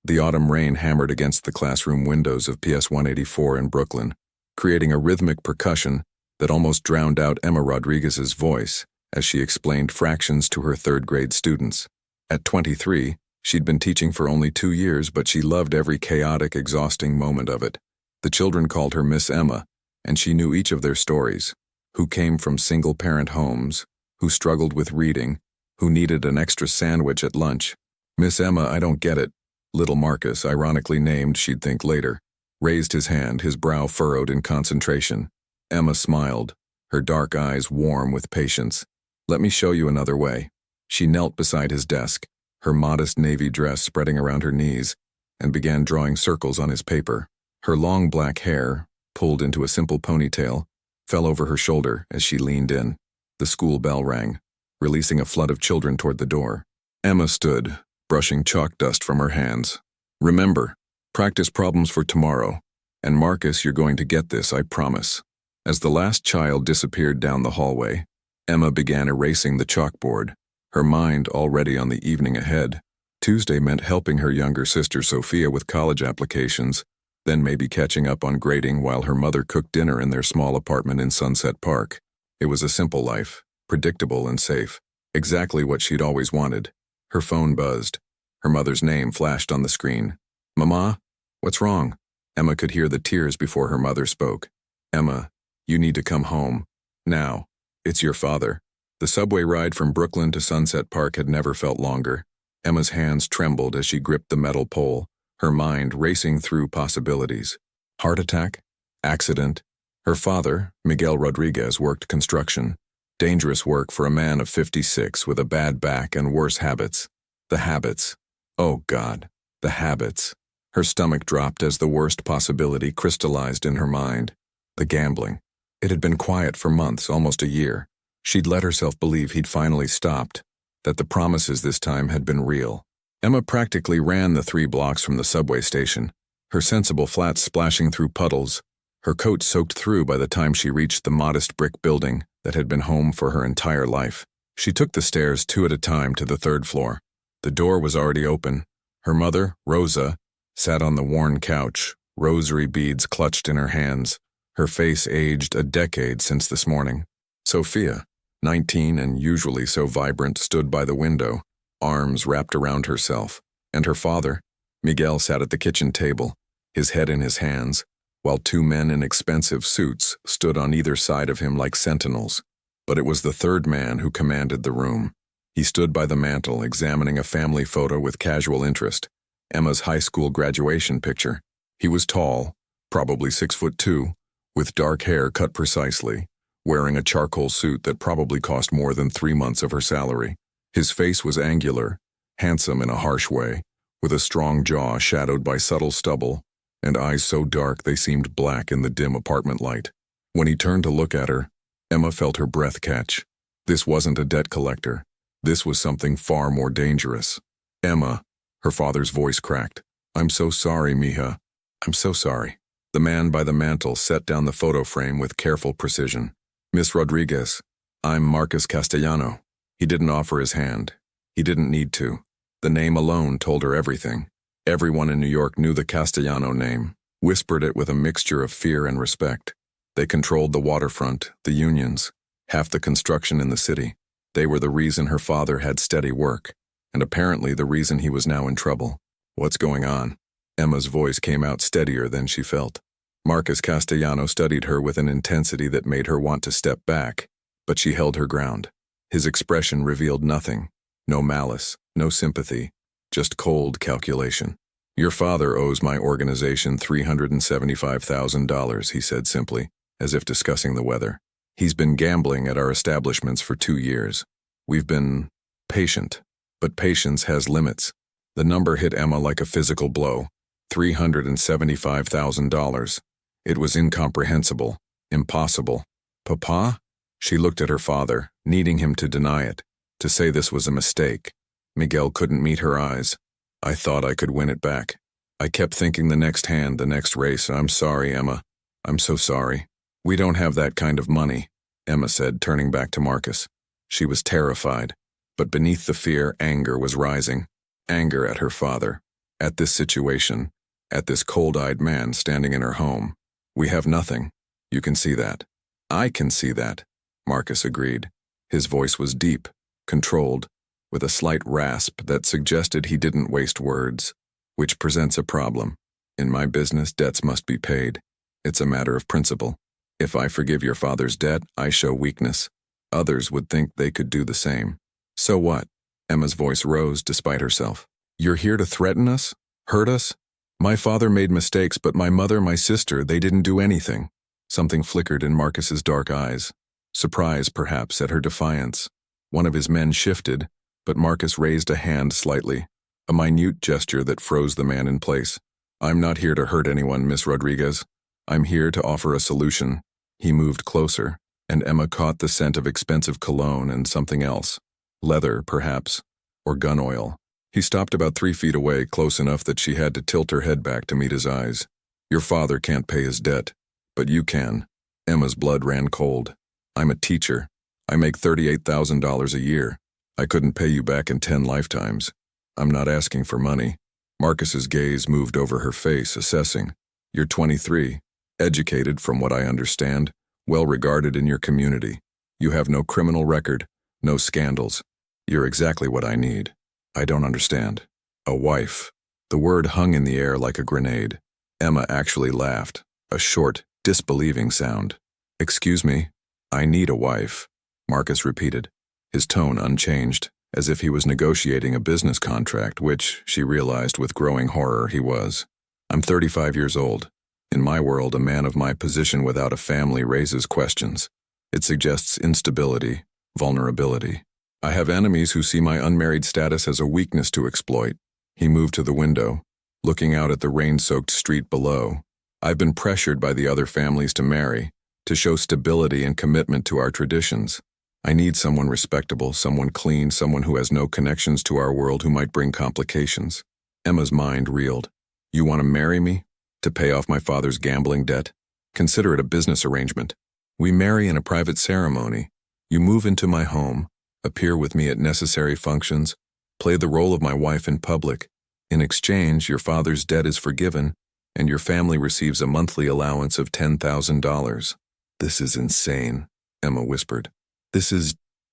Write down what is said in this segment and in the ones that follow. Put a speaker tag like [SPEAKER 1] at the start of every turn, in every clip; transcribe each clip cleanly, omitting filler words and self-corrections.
[SPEAKER 1] The autumn rain hammered against the classroom windows of PS 184 in Brooklyn, creating a rhythmic percussion that almost drowned out Emma Rodriguez's voice as she explained fractions to her third-grade students. At 23, she'd been teaching for only 2 years, but she loved every chaotic, exhausting moment of it. The children called her Miss Emma, and she knew each of their stories: who came from single-parent homes, who struggled with reading, who needed an extra sandwich at lunch. Miss Emma, I don't get it. Little Marcus, ironically named, she'd think later, raised his hand, his brow furrowed in concentration. Emma smiled, her dark eyes warm with patience. Let me show you another way. She knelt beside his desk, her modest navy dress spreading around her knees, and began drawing circles on his paper. Her long black hair, pulled into a simple ponytail, fell over her shoulder as she leaned in. The school bell rang, releasing a flood of children toward the door. Emma stood, brushing chalk dust from her hands. Remember, practice problems for tomorrow. And Marcus, you're going to get this, I promise. As the last child disappeared down the hallway, Emma began erasing the chalkboard, her mind already on the evening ahead. Tuesday meant helping her younger sister Sophia with college applications, then maybe catching up on grading while her mother cooked dinner in their small apartment in Sunset Park. It was a simple life, predictable and safe, exactly what she'd always wanted. Her phone buzzed. Her mother's name flashed on the screen. Mama, what's wrong? Emma could hear the tears before her mother spoke. Emma, you need to come home. Now. It's your father. The subway ride from Brooklyn to Sunset Park had never felt longer. Emma's hands trembled as she gripped the metal pole, her mind racing through possibilities. Heart attack? Accident? Her father, Miguel Rodriguez, worked construction. Dangerous work for a man of 56 with a bad back and worse habits. The habits. Oh God, the habits. Her stomach dropped as the worst possibility crystallized in her mind. The gambling. It had been quiet for months, almost a year. She'd let herself believe he'd finally stopped, that the promises this time had been real. Emma practically ran the 3 blocks from the subway station, her sensible flats splashing through puddles, her coat soaked through by the time she reached the modest brick building that had been home for her entire life. She took the stairs 2 at a time to the 3rd floor. The door was already open. Her mother, Rosa, sat on the worn couch, rosary beads clutched in her hands, her face aged a decade since this morning. Sophia, 19 and usually so vibrant, stood by the window, arms wrapped around herself, and her father, Miguel, sat at the kitchen table, his head in his hands, while 2 men in expensive suits stood on either side of him like sentinels. But it was the 3rd man who commanded the room. He stood by the mantel, examining a family photo with casual interest, Emma's high school graduation picture. He was tall, probably 6'2", with dark hair cut precisely, wearing a charcoal suit that probably cost more than 3 months of her salary. His face was angular, handsome in a harsh way, with a strong jaw shadowed by subtle stubble, and eyes so dark they seemed black in the dim apartment light. When he turned to look at her, Emma felt her breath catch. This wasn't a debt collector. This was something far more dangerous. Emma, her father's voice cracked. I'm so sorry, mija. I'm so sorry. The man by the mantel set down the photo frame with careful precision. Miss Rodriguez, I'm Marcus Castellano. He didn't offer his hand. He didn't need to. The name alone told her everything. Everyone in New York knew the Castellano name, whispered it with a mixture of fear and respect. They controlled the waterfront, the unions, half the construction in the city. They were the reason her father had steady work, and apparently the reason he was now in trouble. What's going on? Emma's voice came out steadier than she felt. Marcus Castellano studied her with an intensity that made her want to step back, but she held her ground. His expression revealed nothing. No malice, no sympathy, just cold calculation. Your father owes my organization $375,000, he said simply, as if discussing the weather. He's been gambling at our establishments for 2 years. We've been patient, but patience has limits. The number hit Emma like a physical blow. $375,000. It was incomprehensible, impossible. Papa? She looked at her father, needing him to deny it, to say this was a mistake. Miguel couldn't meet her eyes. I thought I could win it back. I kept thinking the next hand, the next race. I'm sorry, Emma. I'm so sorry. We don't have that kind of money, Emma said, turning back to Marcus. She was terrified, but beneath the fear, anger was rising. Anger at her father, At this situation, at this cold-eyed man standing in her home. We have nothing. You can see that. I can see that, Marcus agreed. His voice was deep, controlled, with a slight rasp that suggested he didn't waste words, which presents a problem. In my business, debts must be paid. It's a matter of principle. If I forgive your father's debt, I show weakness. Others would think they could do the same. So what? Emma's voice rose despite herself. You're here to threaten us? Hurt us? My father made mistakes, but my mother, my sister, they didn't do anything. Something flickered in Marcus's dark eyes. Surprise, perhaps, at her defiance. One of his men shifted, but Marcus raised a hand slightly, a minute gesture that froze the man in place. I'm not here to hurt anyone, Miss Rodriguez. I'm here to offer a solution. He moved closer, and Emma caught the scent of expensive cologne and something else. Leather, perhaps, or gun oil. He stopped about 3 feet away, close enough that she had to tilt her head back to meet his eyes. Your father can't pay his debt, but you can. Emma's blood ran cold. I'm a teacher. I make $38,000 a year. I couldn't pay you back in 10 lifetimes. I'm not asking for money. Marcus's gaze moved over her face, assessing. You're 23, educated from what I understand, well regarded in your community. You have no criminal record, no scandals. You're exactly what I need. I don't understand. A wife. The word hung in the air like a grenade. Emma actually laughed, a short, disbelieving sound. Excuse me, I need a wife, Marcus repeated, his tone unchanged, as if he was negotiating a business contract, which, she realized with growing horror, he was. I'm 35 years old. In my world, a man of my position without a family raises questions. It suggests instability, vulnerability. I have enemies who see my unmarried status as a weakness to exploit. He moved to the window, looking out at the rain-soaked street below. I've been pressured by the other families to marry, to show stability and commitment to our traditions. I need someone respectable, someone clean, someone who has no connections to our world who might bring complications. Emma's mind reeled. You want to marry me? To pay off my father's gambling debt? Consider it a business arrangement. We marry in a private ceremony. You move into my home, appear with me at necessary functions, play the role of my wife in public. In exchange, your father's debt is forgiven, and your family receives a monthly allowance of $10,000. This is insane, Emma whispered.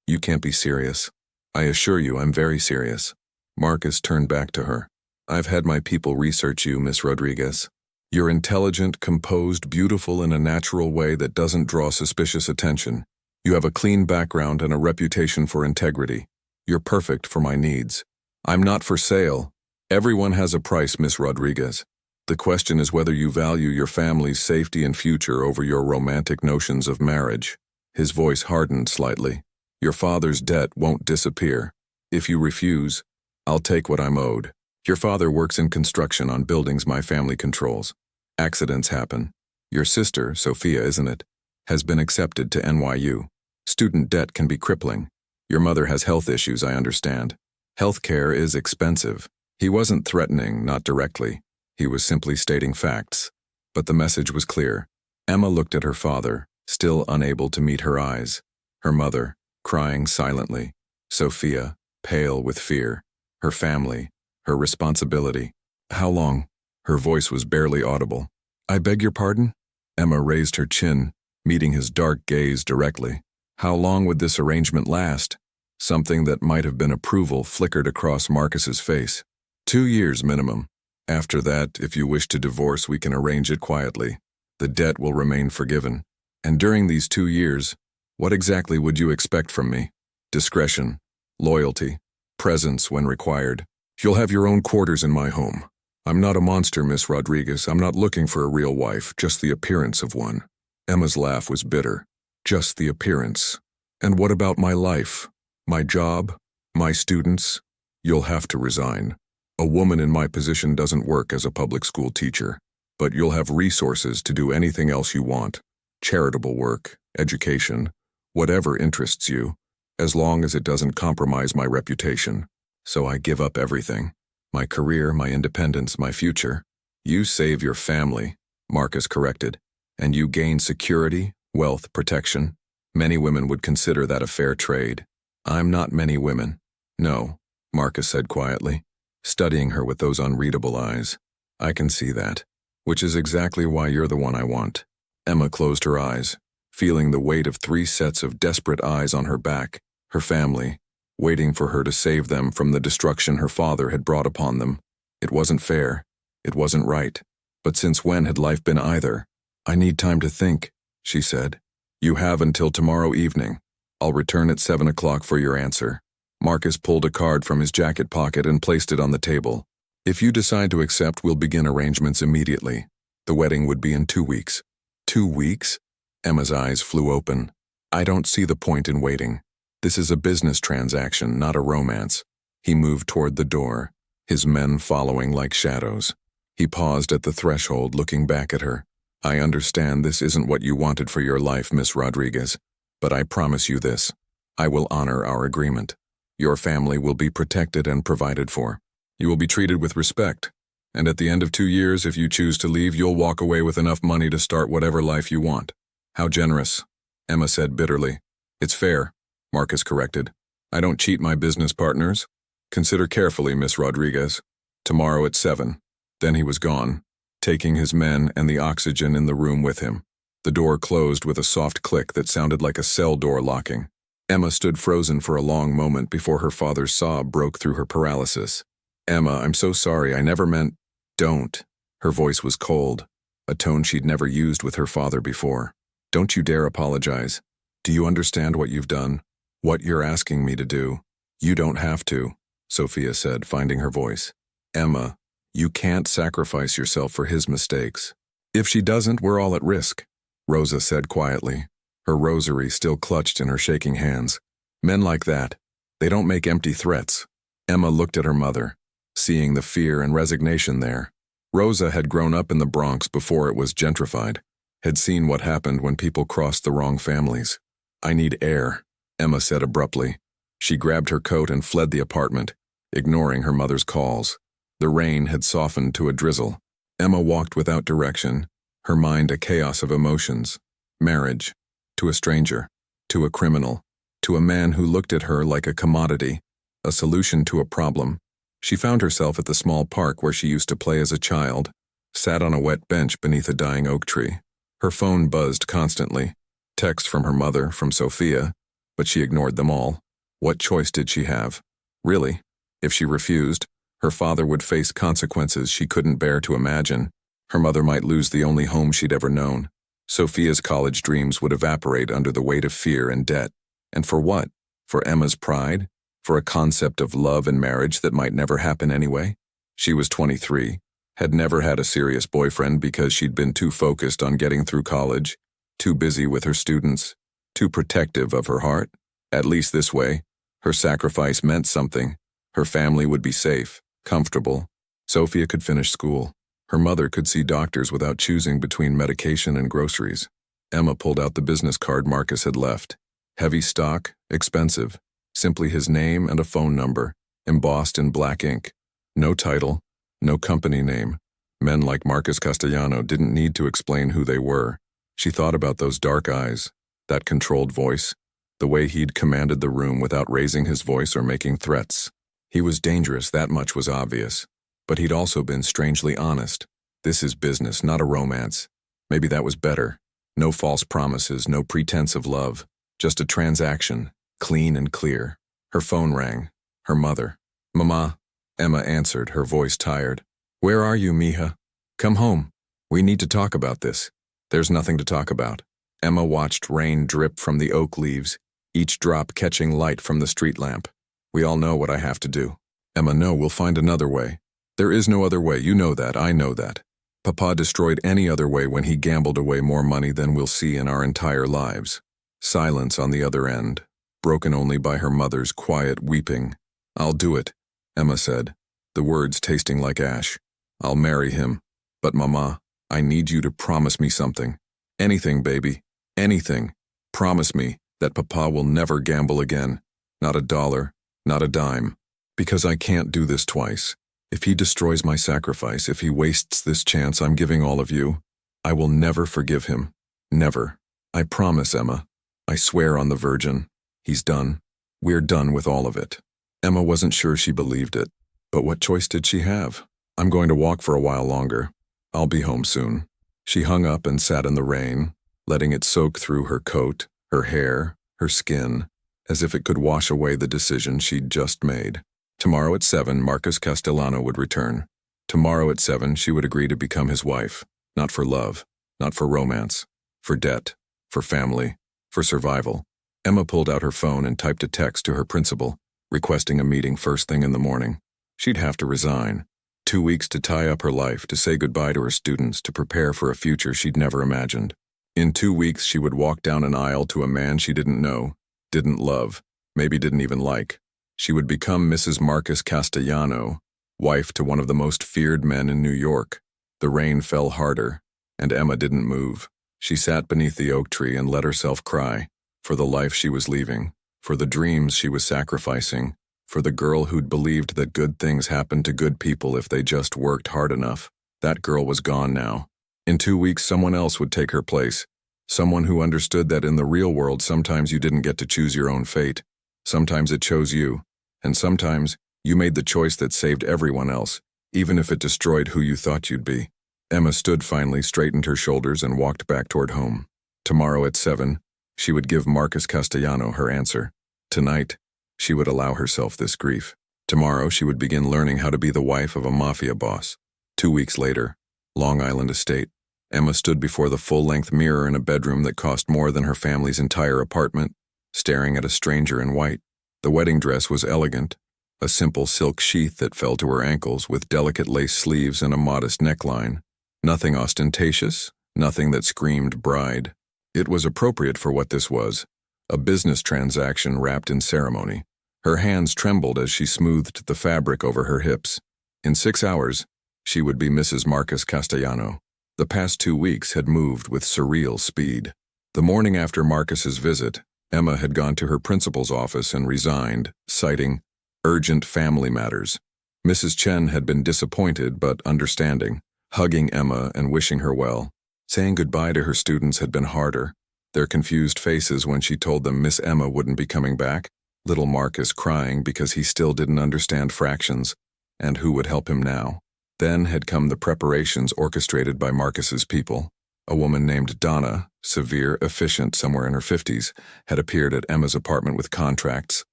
[SPEAKER 1] You can't be serious. I assure you I'm very serious. Marcus turned back to her. I've had my people research you, Miss Rodriguez. You're intelligent, composed, beautiful in a natural way that doesn't draw suspicious attention. You have a clean background and a reputation for integrity. You're perfect for my needs. I'm not for sale. Everyone has a price, Miss Rodriguez. The question is whether you value your family's safety and future over your romantic notions of marriage. His voice hardened slightly. Your father's debt won't disappear. If you refuse, I'll take what I'm owed. Your father works in construction on buildings my family controls. Accidents happen. Your sister, Sophia, isn't it, has been accepted to NYU. Student debt can be crippling. Your mother has health issues, I understand. Healthcare is expensive. He wasn't threatening, not directly. He was simply stating facts. But the message was clear. Emma looked at her father, still unable to meet her eyes. Her mother, crying silently. Sophia, pale with fear. Her family, her responsibility. How long? Her voice was barely audible. I beg your pardon? Emma raised her chin, meeting his dark gaze directly. How long would this arrangement last? Something that might have been approval flickered across Marcus's face. 2 years minimum. After that, if you wish to divorce, we can arrange it quietly. The debt will remain forgiven. And during these 2 years, what exactly would you expect from me? Discretion, loyalty, presence when required. You'll have your own quarters in my home. I'm not a monster, Miss Rodriguez. I'm not looking for a real wife, just the appearance of one. Emma's laugh was bitter. Just the appearance. And what about my life? My job? My students? You'll have to resign. A woman in my position doesn't work as a public school teacher, but you'll have resources to do anything else you want. Charitable work, education, whatever interests you, as long as it doesn't compromise my reputation. So I give up everything. My career, my independence, my future. You save your family, Marcus corrected, and you gain security, wealth, protection. Many women would consider that a fair trade. I'm not many women. No, Marcus said quietly. studying her with those unreadable eyes. I can see that. Which is exactly why you're the one I want. Emma closed her eyes, feeling the weight of 3 sets of desperate eyes on her back, her family, waiting for her to save them from the destruction her father had brought upon them. It wasn't fair. It wasn't right. But since when had life been either? I need time to think, she said. You have until tomorrow evening. I'll return at 7 o'clock for your answer. Marcus pulled a card from his jacket pocket and placed it on the table. If you decide to accept, we'll begin arrangements immediately. The wedding would be in 2 weeks. 2 weeks? Emma's eyes flew open. I don't see the point in waiting. This is a business transaction, not a romance. He moved toward the door, his men following like shadows. He paused at the threshold, looking back at her. I understand this isn't what you wanted for your life, Miss Rodriguez, but I promise you this. I will honor our agreement. Your family will be protected and provided for. You will be treated with respect, and at the end of 2 years, if you choose to leave, you'll walk away with enough money to start whatever life you want. How generous, Emma said bitterly. It's fair, Marcus corrected. I don't cheat my business partners. Consider carefully, Miss Rodriguez. Tomorrow at 7. Then he was gone, taking his men and the oxygen in the room with him. The door closed with a soft click that sounded like a cell door locking. Emma stood frozen for a long moment before her father's sob broke through her paralysis. Emma, I'm so sorry, I never meant— Don't. Her voice was cold, a tone she'd never used with her father before. Don't you dare apologize. Do you understand what you've done? What you're asking me to do? You don't have to, Sophia said, finding her voice. Emma, you can't sacrifice yourself for his mistakes. If she doesn't, we're all at risk, Rosa said quietly, her rosary still clutched in her shaking hands. Men like that, they don't make empty threats. Emma looked at her mother, seeing the fear and resignation there. Rosa had grown up in the Bronx before it was gentrified, had seen what happened when people crossed the wrong families. I need air, Emma said abruptly. She grabbed her coat and fled the apartment, ignoring her mother's calls. The rain had softened to a drizzle. Emma walked without direction, her mind a chaos of emotions. Marriage, to a stranger, to a criminal, to a man who looked at her like a commodity, a solution to a problem. She found herself at the small park where she used to play as a child, sat on a wet bench beneath a dying oak tree. Her phone buzzed constantly, texts from her mother, from Sophia, but she ignored them all. What choice did she have? Really, if she refused, her father would face consequences she couldn't bear to imagine. Her mother might lose the only home she'd ever known. Sophia's college dreams would evaporate under the weight of fear and debt. And for what? For Emma's pride? For a concept of love and marriage that might never happen anyway? She was 23, had never had a serious boyfriend because she'd been too focused on getting through college, too busy with her students, too protective of her heart. At least this way, her sacrifice meant something. Her family would be safe, comfortable. Sophia could finish school. Her mother could see doctors without choosing between medication and groceries. Emma pulled out the business card Marcus had left. Heavy stock, expensive. Simply his name and a phone number, embossed in black ink. No title, no company name. Men like Marcus Castellano didn't need to explain who they were. She thought about those dark eyes, that controlled voice, the way he'd commanded the room without raising his voice or making threats. He was dangerous, that much was obvious. But he'd also been strangely honest. This is business, not a romance. Maybe that was better. No false promises, no pretense of love. Just a transaction, clean and clear. Her phone rang. Her mother. Mama. Emma answered, her voice tired. Where are you, mija? Come home. We need to talk about this. There's nothing to talk about. Emma watched rain drip from the oak leaves, each drop catching light from the street lamp. We all know what I have to do. Emma, no, we'll find another way. There is no other way, you know that, I know that. Papa destroyed any other way when he gambled away more money than we'll see in our entire lives. Silence on the other end, broken only by her mother's quiet weeping. I'll do it, Emma said, the words tasting like ash. I'll marry him. But Mama, I need you to promise me something. Anything, baby, anything. Promise me that Papa will never gamble again. Not a dollar, not a dime. Because I can't do this twice. If he destroys my sacrifice, if he wastes this chance I'm giving all of you, I will never forgive him. Never. I promise, Emma. I swear on the Virgin. He's done. We're done with all of it. Emma wasn't sure she believed it. But what choice did she have? I'm going to walk for a while longer. I'll be home soon. She hung up and sat in the rain, letting it soak through her coat, her hair, her skin, as if it could wash away the decision she'd just made. Tomorrow at 7, Marcus Castellano would return. Tomorrow at 7, she would agree to become his wife, not for love, not for romance, for debt, for family, for survival. Emma pulled out her phone and typed a text to her principal, requesting a meeting first thing in the morning. She'd have to resign. 2 weeks to tie up her life, to say goodbye to her students, to prepare for a future she'd never imagined. In 2 weeks, she would walk down an aisle to a man she didn't know, didn't love, maybe didn't even like. She would become Mrs. Marcus Castellano, wife to one of the most feared men in New York. The rain fell harder, and Emma didn't move. She sat beneath the oak tree and let herself cry, for the life she was leaving, for the dreams she was sacrificing, for the girl who'd believed that good things happened to good people if they just worked hard enough. That girl was gone now. In 2 weeks, someone else would take her place. Someone who understood that in the real world, sometimes you didn't get to choose your own fate. Sometimes it chose you. And sometimes you made the choice that saved everyone else, even if it destroyed who you thought you'd be. Emma stood finally, straightened her shoulders, and walked back toward home. Tomorrow at 7, she would give Marcus Castellano her answer. Tonight, she would allow herself this grief. Tomorrow, she would begin learning how to be the wife of a mafia boss. 2 weeks later, Long Island Estate. Emma stood before the full-length mirror in a bedroom that cost more than her family's entire apartment, staring at a stranger in white. The wedding dress was elegant, a simple silk sheath that fell to her ankles with delicate lace sleeves and a modest neckline. Nothing ostentatious, nothing that screamed bride. It was appropriate for what this was, a business transaction wrapped in ceremony. Her hands trembled as she smoothed the fabric over her hips. In 6 hours, she would be Mrs. Marcus Castellano. The past 2 weeks had moved with surreal speed. The morning after Marcus's visit, Emma had gone to her principal's office and resigned, citing urgent family matters. Mrs. Chen had been disappointed but understanding, hugging Emma and wishing her well. Saying goodbye to her students had been harder. Their confused faces when she told them Miss Emma wouldn't be coming back, little Marcus crying because he still didn't understand fractions, and who would help him now. Then had come the preparations orchestrated by Marcus's people. A woman named Donna, severe, efficient, somewhere in her 50s, had appeared at Emma's apartment with contracts,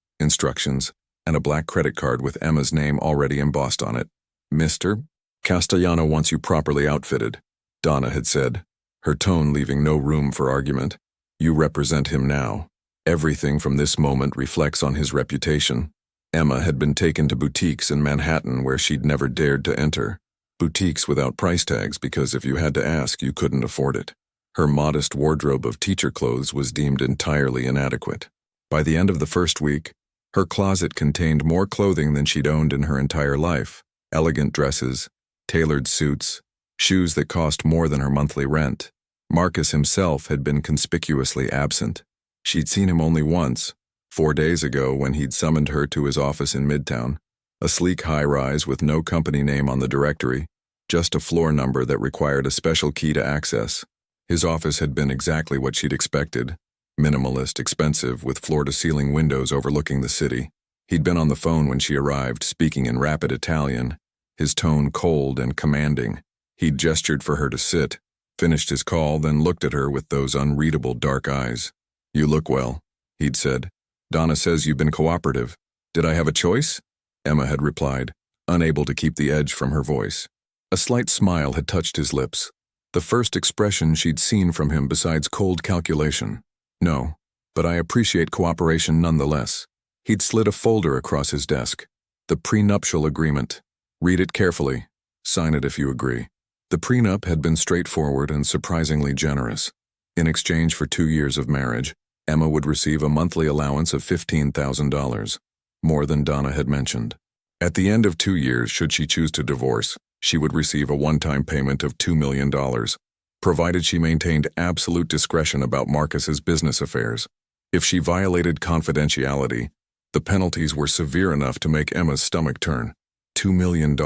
[SPEAKER 1] instructions, and a black credit card with Emma's name already embossed on it. Mr. Castellano wants you properly outfitted, Donna had said, her tone leaving no room for argument. You represent him now. Everything from this moment reflects on his reputation. Emma had been taken to boutiques in Manhattan where she'd never dared to enter. Boutiques without price tags because if you had to ask, you couldn't afford it. Her modest wardrobe of teacher clothes was deemed entirely inadequate. By the end of the first week, her closet contained more clothing than she'd owned in her entire life. Elegant dresses, tailored suits, shoes that cost more than her monthly rent. Marcus himself had been conspicuously absent. She'd seen him only once, 4 days ago when he'd summoned her to his office in Midtown, a sleek high-rise with no company name on the directory, just a floor number that required a special key to access. His office had been exactly what she'd expected, minimalist, expensive, with floor-to-ceiling windows overlooking the city. He'd been on the phone when she arrived, speaking in rapid Italian, his tone cold and commanding. He'd gestured for her to sit, finished his call, then looked at her with those unreadable dark eyes. You look well, he'd said. Donna says you've been cooperative. Did I have a choice? Emma had replied, unable to keep the edge from her voice. A slight smile had touched his lips, the first expression she'd seen from him besides cold calculation. No, but I appreciate cooperation nonetheless. He'd slid a folder across his desk. The prenuptial agreement. Read it carefully. Sign it if you agree. The prenup had been straightforward and surprisingly generous. In exchange for 2 years of marriage, Emma would receive a monthly allowance of $15,000, more than Donna had mentioned. At the end of 2 years, should she choose to divorce, she would receive a one-time payment of $2 million, provided she maintained absolute discretion about Marcus's business affairs. If she violated confidentiality, the penalties were severe enough to make Emma's stomach turn. $2 million,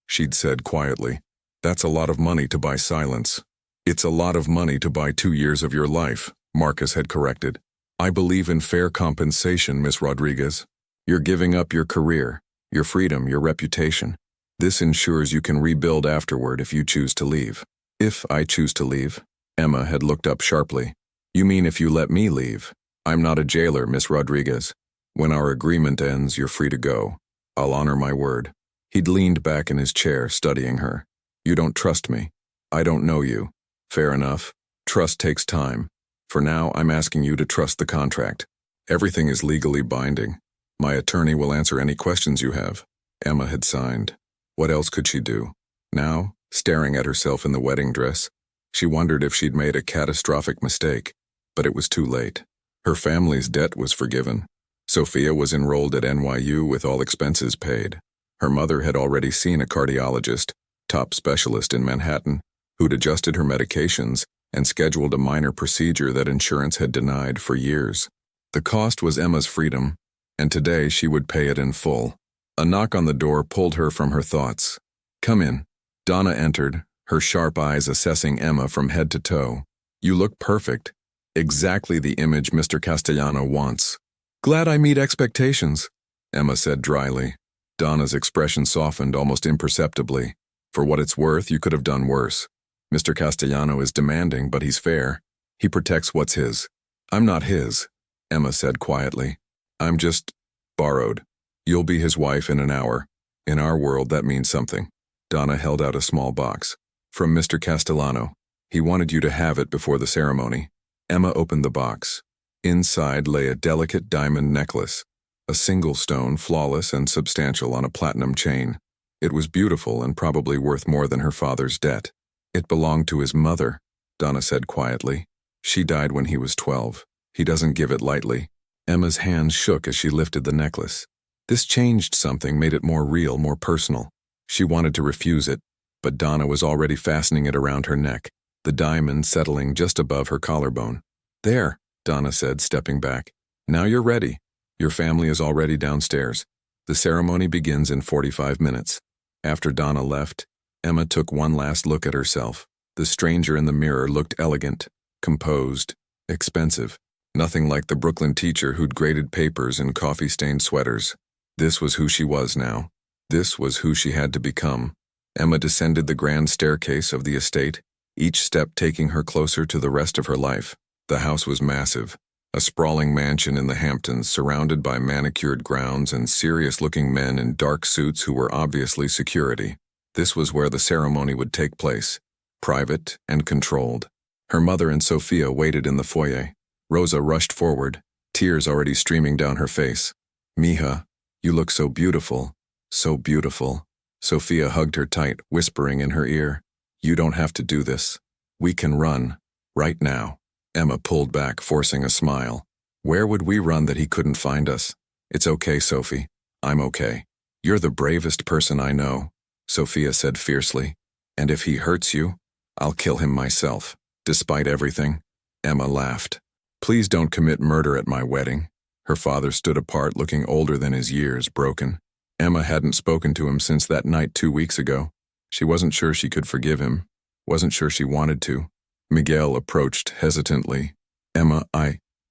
[SPEAKER 1] she'd said quietly. That's a lot of money to buy silence. It's a lot of money to buy 2 years of your life, Marcus had corrected. I believe in fair compensation, Miss Rodriguez. You're giving up your career, your freedom, your reputation. This ensures you can rebuild afterward if you choose to leave. If I choose to leave? Emma had looked up sharply. You mean if you let me leave? I'm not a jailer, Miss Rodriguez. When our agreement ends, you're free to go. I'll honor my word. He'd leaned back in his chair, studying her. You don't trust me. I don't know you. Fair enough. Trust takes time. For now, I'm asking you to trust the contract. Everything is legally binding. My attorney will answer any questions you have. Emma had signed. What else could she do? Now, staring at herself in the wedding dress, she wondered if she'd made a catastrophic mistake, but it was too late. Her family's debt was forgiven. Sophia was enrolled at NYU with all expenses paid. Her mother had already seen a cardiologist, top specialist in Manhattan, who'd adjusted her medications and scheduled a minor procedure that insurance had denied for years. The cost was Emma's freedom, and today she would pay it in full. A knock on the door pulled her from her thoughts. Come in. Donna entered, her sharp eyes assessing Emma from head to toe. You look perfect. Exactly the image Mr. Castellano wants. Glad I meet expectations, Emma said dryly. Donna's expression softened almost imperceptibly. For what it's worth, you could have done worse. Mr. Castellano is demanding, but he's fair. He protects what's his. I'm not his, Emma said quietly. I'm just borrowed. You'll be his wife in an hour. In our world, that means something. Donna held out a small box. From Mr. Castellano. He wanted you to have it before the ceremony. Emma opened the box. Inside lay a delicate diamond necklace, a single stone, flawless and substantial on a platinum chain. It was beautiful and probably worth more than her father's debt. It belonged to his mother, Donna said quietly. She died when he was 12. He doesn't give it lightly. Emma's hands shook as she lifted the necklace. This changed something, made it more real, more personal. She wanted to refuse it, but Donna was already fastening it around her neck, the diamond settling just above her collarbone. There, Donna said, stepping back. Now you're ready. Your family is already downstairs. The ceremony begins in 45 minutes. After Donna left, Emma took one last look at herself. The stranger in the mirror looked elegant, composed, expensive. Nothing like the Brooklyn teacher who'd graded papers in coffee-stained sweaters. This was who she was now. This was who she had to become. Emma descended the grand staircase of the estate, each step taking her closer to the rest of her life. The house was massive, a sprawling mansion in the Hamptons surrounded by manicured grounds and serious-looking men in dark suits who were obviously security. This was where the ceremony would take place, private and controlled. Her mother and Sophia waited in the foyer. Rosa rushed forward, tears already streaming down her face. Mija, you look so beautiful, so beautiful. Sophia hugged her tight, whispering in her ear, You don't have to do this. We can run, right now. Emma pulled back, forcing a smile. Where would we run that he couldn't find us? It's okay, Sophie. I'm okay. You're the bravest person I know, Sophia said fiercely. And if he hurts you, I'll kill him myself. Despite everything, Emma laughed. Please don't commit murder at my wedding. Her father stood apart, looking older than his years, broken. Emma hadn't spoken to him since that night 2 weeks ago. She wasn't sure she could forgive him. Wasn't sure she wanted to. Miguel approached hesitantly. Emma,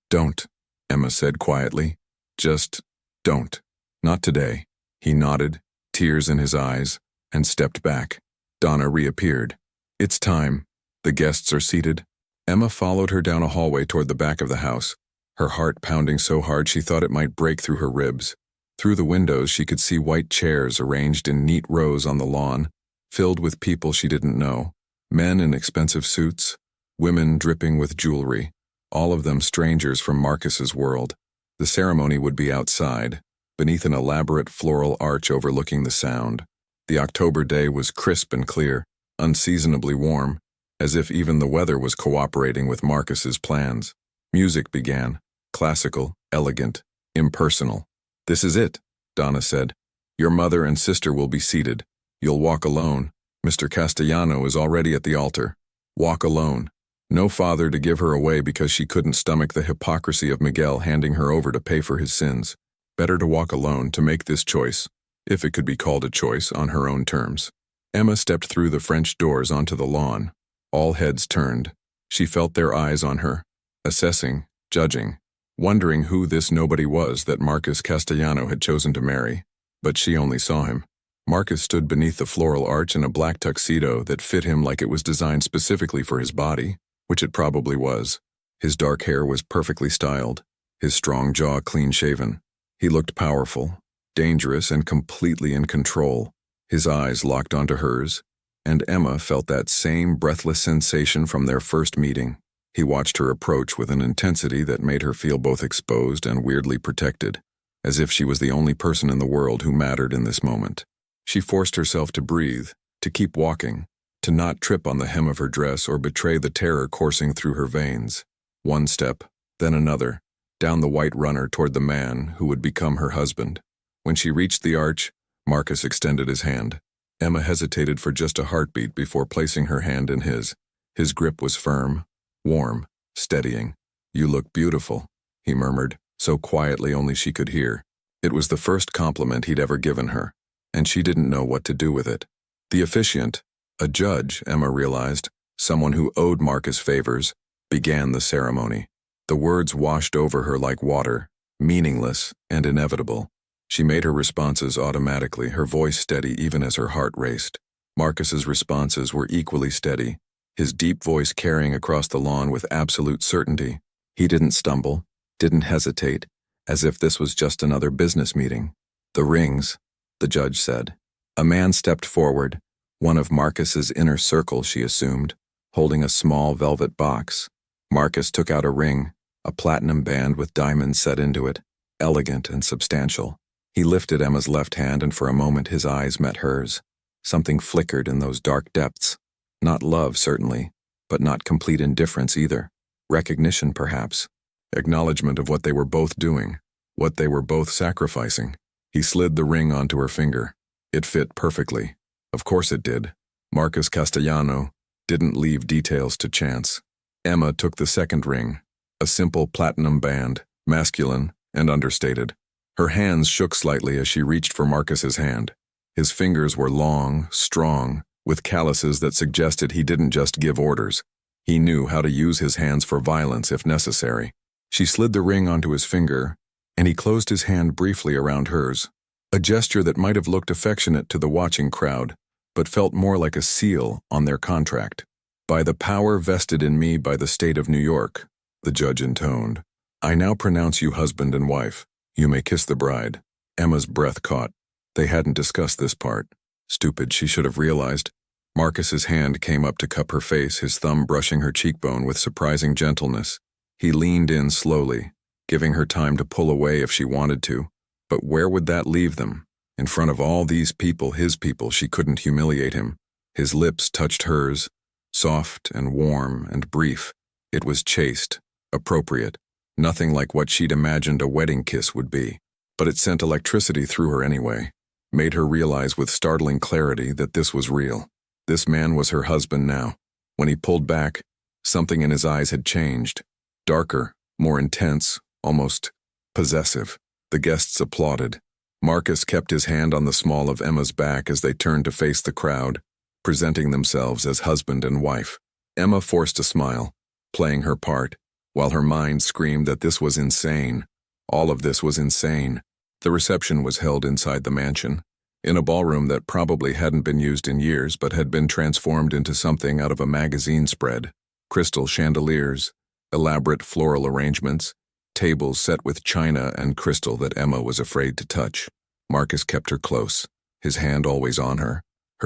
[SPEAKER 1] don't, Emma said quietly. Just don't. Not today. He nodded, tears in his eyes, and stepped back. Donna reappeared. It's time. The guests are seated. Emma followed her down a hallway toward the back of the house, her heart pounding so hard she thought it might break through her ribs. Through the windows she could see white chairs arranged in neat rows on the lawn, filled with people she didn't know. Men in expensive suits, women dripping with jewelry, all of them strangers from Marcus's world. The ceremony would be outside, beneath an elaborate floral arch overlooking the Sound. The October day was crisp and clear, unseasonably warm, as if even the weather was cooperating with Marcus's plans. Music began, classical, elegant, impersonal. This is it, Donna said. Your mother and sister will be seated. You'll walk alone. Mr. Castellano is already at the altar. Walk alone. No father to give her away because she couldn't stomach the hypocrisy of Miguel handing her over to pay for his sins. Better to walk alone to make this choice, if it could be called a choice, on her own terms. Emma stepped through the French doors onto the lawn. All heads turned. She felt their eyes on her, assessing, judging, wondering who this nobody was that Marcus Castellano had chosen to marry. But she only saw him. Marcus stood beneath the floral arch in a black tuxedo that fit him like it was designed specifically for his body, which it probably was. His dark hair was perfectly styled, his strong jaw clean-shaven. He looked powerful, dangerous, and completely in control. His eyes locked onto hers, and Emma felt that same breathless sensation from their first meeting. He watched her approach with an intensity that made her feel both exposed and weirdly protected, as if she was the only person in the world who mattered in this moment. She forced herself to breathe, to keep walking, to not trip on the hem of her dress or betray the terror coursing through her veins. One step, then another, down the white runner toward the man who would become her husband. When she reached the arch, Marcus extended his hand. Emma hesitated for just a heartbeat before placing her hand in his. His grip was firm, warm, steadying. "You look beautiful," he murmured, so quietly only she could hear. It was the first compliment he'd ever given her, and she didn't know what to do with it. The officiant, a judge, Emma realized, someone who owed Marcus favors, began the ceremony. The words washed over her like water, meaningless and inevitable. She made her responses automatically, her voice steady even as her heart raced. Marcus's responses were equally steady, his deep voice carrying across the lawn with absolute certainty. He didn't stumble, didn't hesitate, as if this was just another business meeting. "The rings," the judge said. A man stepped forward, one of Marcus's inner circle, she assumed, holding a small velvet box. Marcus took out a ring, a platinum band with diamonds set into it, elegant and substantial. He lifted Emma's left hand, and for a moment his eyes met hers. Something flickered in those dark depths. Not love, certainly, but not complete indifference either. Recognition, perhaps. Acknowledgement of what they were both doing, what they were both sacrificing. He slid the ring onto her finger. It fit perfectly. Of course it did. Marcus Castellano didn't leave details to chance. Emma took the second ring, a simple platinum band, masculine and understated. Her hands shook slightly as she reached for Marcus's hand. His fingers were long, strong, with calluses that suggested he didn't just give orders. He knew how to use his hands for violence if necessary. She slid the ring onto his finger, and he closed his hand briefly around hers, a gesture that might have looked affectionate to the watching crowd, but felt more like a seal on their contract. "By the power vested in me by the state of New York," the judge intoned, "I now pronounce you husband and wife. You may kiss the bride." Emma's breath caught. They hadn't discussed this part. Stupid, she should have realized. Marcus's hand came up to cup her face, his thumb brushing her cheekbone with surprising gentleness. He leaned in slowly, giving her time to pull away if she wanted to. But where would that leave them? In front of all these people, his people, she couldn't humiliate him. His lips touched hers, soft and warm and brief. It was chaste, appropriate, nothing like what she'd imagined a wedding kiss would be. But it sent electricity through her anyway, made her realize with startling clarity that this was real. This man was her husband now. When he pulled back, something in his eyes had changed. Darker, more intense, almost possessive. The guests applauded. Marcus kept his hand on the small of Emma's back as they turned to face the crowd, presenting themselves as husband and wife. Emma forced a smile, playing her part, while her mind screamed that this was insane. All of this was insane. The reception was held inside the mansion, in a ballroom that probably hadn't been used in years but had been transformed into something out of a magazine spread. Crystal chandeliers, elaborate floral arrangements, tables set with china and crystal that Emma was afraid to touch. Marcus kept her close, his hand always on her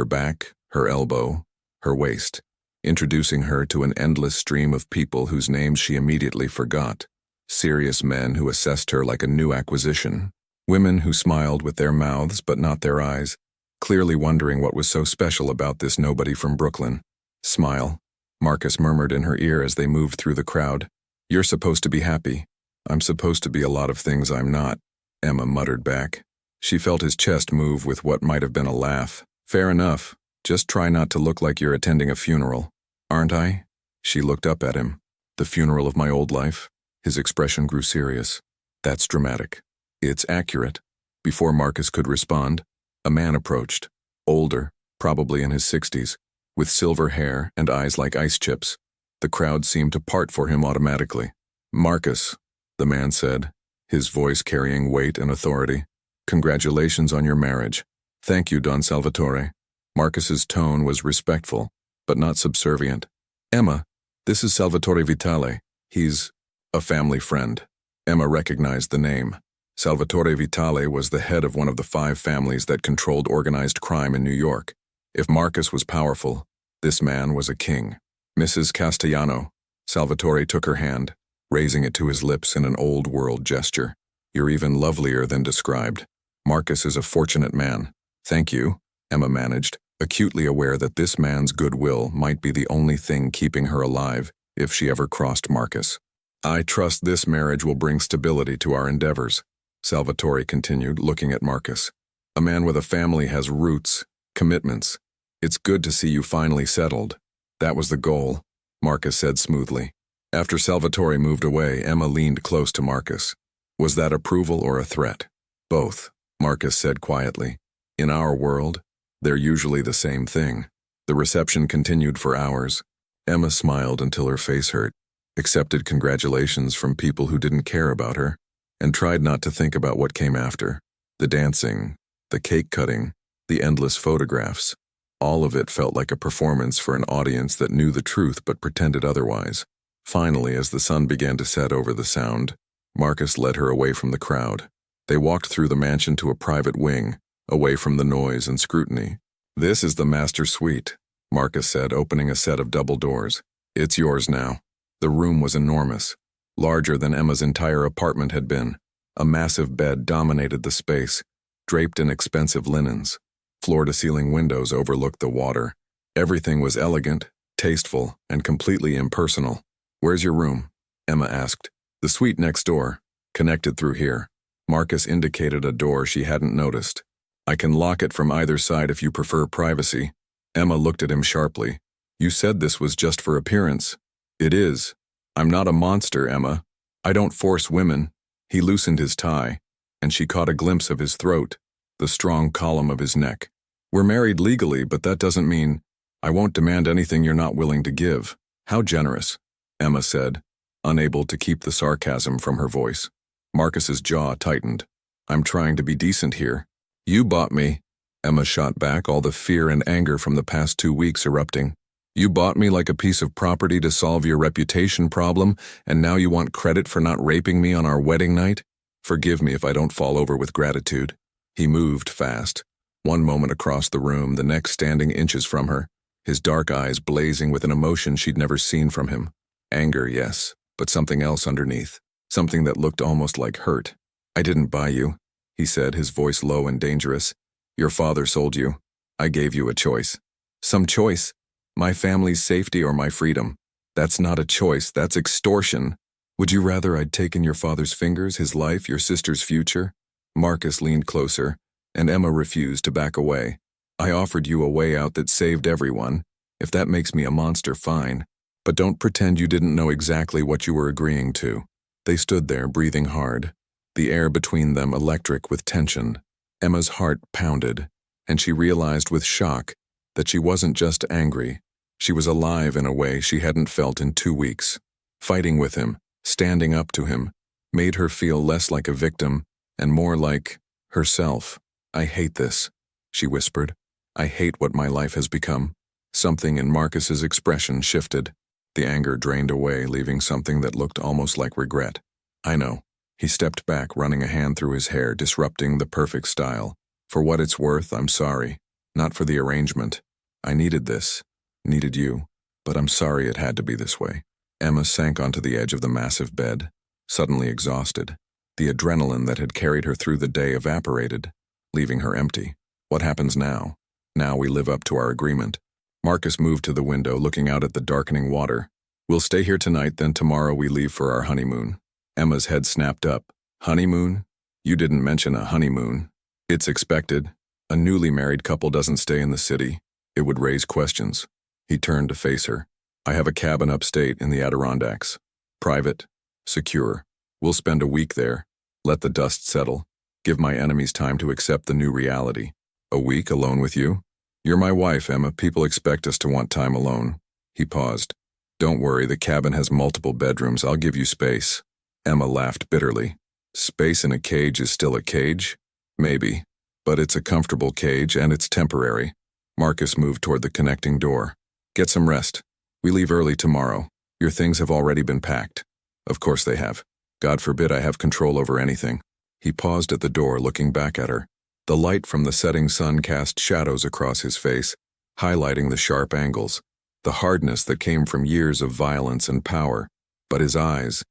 [SPEAKER 1] back, her elbow, her waist, introducing her to an endless stream of people whose names she immediately forgot. Serious men who assessed her like a new acquisition. Women who smiled with their mouths but not their eyes, clearly wondering what was so special about this nobody from Brooklyn. "Smile," Marcus murmured in her ear as they moved through the crowd. "You're supposed to be happy. I'm supposed to be a lot of things I'm not," Emma muttered back. She felt his chest move with what might have been a laugh. "Fair enough. Just try not to look like you're attending a funeral." "Aren't I?" She looked up at him. "The funeral of my old life?" His expression grew serious. "That's dramatic." "It's accurate." Before Marcus could respond, a man approached, older, probably in his 60s, with silver hair and eyes like ice chips. The crowd seemed to part for him automatically. "Marcus," the man said, his voice carrying weight and authority. Congratulations on your marriage. Thank you, Don Salvatore. Marcus's tone was respectful, but not subservient. Emma, this is Salvatore Vitale. He's a family friend. Emma recognized the name. Salvatore Vitale was the head of one of the 5 families that controlled organized crime in New York. If Marcus was powerful, this man was a king. Mrs. Castellano. Salvatore took her hand, raising it to his lips in an old-world gesture. You're even lovelier than described. Marcus is a fortunate man. Thank you, Emma managed, acutely aware that this man's goodwill might be the only thing keeping her alive if she ever crossed Marcus. I trust this marriage will bring stability to our endeavors, Salvatore continued, looking at Marcus. A man with a family has roots, commitments. It's good to see you finally settled. That was the goal, Marcus said smoothly. After Salvatore moved away, Emma leaned close to Marcus. Was that approval or a threat? Both, Marcus said quietly. In our world, they're usually the same thing. The reception continued for hours. Emma smiled until her face hurt, accepted congratulations from people who didn't care about her, and tried not to think about what came after. The dancing, the cake cutting, the endless photographs. All of it felt like a performance for an audience that knew the truth but pretended otherwise. Finally, as the sun began to set over the sound, Marcus led her away from the crowd. They walked through the mansion to a private wing, away from the noise and scrutiny. This is the master suite, Marcus said, opening a set of double doors. It's yours now. The room was enormous, larger than Emma's entire apartment had been. A massive bed dominated the space, draped in expensive linens. Floor-to-ceiling windows overlooked the water. Everything was elegant, tasteful, and completely impersonal. Where's your room? Emma asked. The suite next door, connected through here. Marcus indicated a door she hadn't noticed. I can lock it from either side if you prefer privacy. Emma looked at him sharply. You said this was just for appearance. It is. I'm not a monster, Emma. I don't force women. He loosened his tie, and she caught a glimpse of his throat, the strong column of his neck. We're married legally, but that doesn't mean I won't demand anything you're not willing to give. How generous, Emma said, unable to keep the sarcasm from her voice. Marcus's jaw tightened. I'm trying to be decent here. You bought me, Emma shot back, all the fear and anger from the past 2 weeks erupting. You bought me like a piece of property to solve your reputation problem, and now you want credit for not raping me on our wedding night? Forgive me if I don't fall over with gratitude. He moved fast, one moment across the room, the next standing inches from her, his dark eyes blazing with an emotion she'd never seen from him. Anger, yes, but something else underneath, something that looked almost like hurt. I didn't buy you, he said, his voice low and dangerous. Your father sold you. I gave you a choice. Some choice. My family's safety or my freedom. That's not a choice, that's extortion. Would you rather I'd taken your father's fingers, his life, your sister's future? Marcus leaned closer, and Emma refused to back away. I offered you a way out that saved everyone. If that makes me a monster, fine. But don't pretend you didn't know exactly what you were agreeing to. They stood there, breathing hard, the air between them electric with tension. Emma's heart pounded, and she realized with shock that she wasn't just angry. She was alive in a way she hadn't felt in 2 weeks. Fighting with him, standing up to him, made her feel less like a victim and more like herself. I hate this, she whispered. I hate what my life has become. Something in Marcus's expression shifted. The anger drained away, leaving something that looked almost like regret. I know. He stepped back, running a hand through his hair, disrupting the perfect style. For what it's worth, I'm sorry. Not for the arrangement. I needed this. Needed you. But I'm sorry it had to be this way. Emma sank onto the edge of the massive bed, suddenly exhausted. The adrenaline that had carried her through the day evaporated, leaving her empty. What happens now? Now we live up to our agreement. Marcus moved to the window, looking out at the darkening water. We'll stay here tonight, then tomorrow we leave for our honeymoon. Emma's head snapped up. Honeymoon? You didn't mention a honeymoon. It's expected. A newly married couple doesn't stay in the city. It would raise questions. He turned to face her. I have a cabin upstate in the Adirondacks. Private. Secure. We'll spend a week there. Let the dust settle. Give my enemies time to accept the new reality. A week alone with you? You're my wife, Emma. People expect us to want time alone. He paused. Don't worry, the cabin has multiple bedrooms. I'll give you space. Emma laughed bitterly. Space in a cage is still a cage? Maybe. But it's a comfortable cage and it's temporary. Marcus moved toward the connecting door. Get some rest. We leave early tomorrow. Your things have already been packed. Of course they have. God forbid I have control over anything. He paused at the door, looking back at her. The light from the setting sun cast shadows across his face, highlighting the sharp angles, the hardness that came from years of violence and power. But his eyes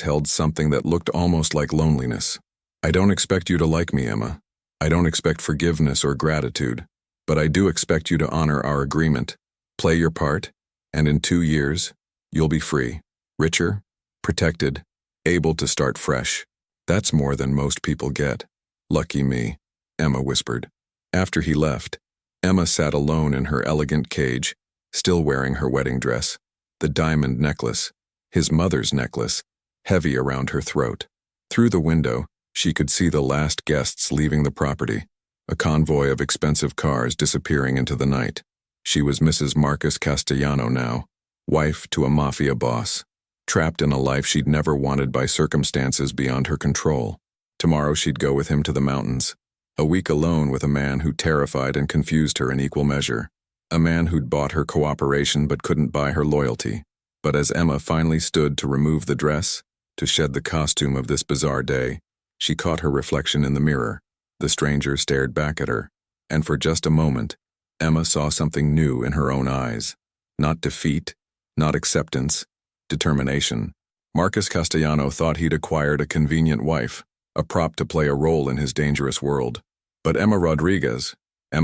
[SPEAKER 1] held something that looked almost like loneliness. I don't expect you to like me, Emma. I don't expect forgiveness or gratitude. But I do expect you to honor our agreement. Play your part, and in 2 years, you'll be free, richer, protected, able to start fresh. That's more than most people get. Lucky me, Emma whispered. After he left, Emma sat alone in her elegant cage, still wearing her wedding dress, the diamond necklace, his mother's necklace, heavy around her throat. Through the window, she could see the last guests leaving the property, a convoy of expensive cars disappearing into the night. She was Mrs. Marcus Castellano now, wife to a mafia boss, trapped in a life she'd never wanted by circumstances beyond her control. Tomorrow she'd go with him to the mountains, a week alone with a man who terrified and confused her in equal measure, a man who'd bought her cooperation but couldn't buy her loyalty. But as Emma finally stood to remove the dress, to shed the costume of this bizarre day, she caught her reflection in the mirror. The stranger stared back at her, and for just a moment, Emma saw something new in her own eyes. Not defeat, not acceptance, determination. Marcus Castellano thought he'd acquired a convenient wife, a prop to play a role in his dangerous world. But Emma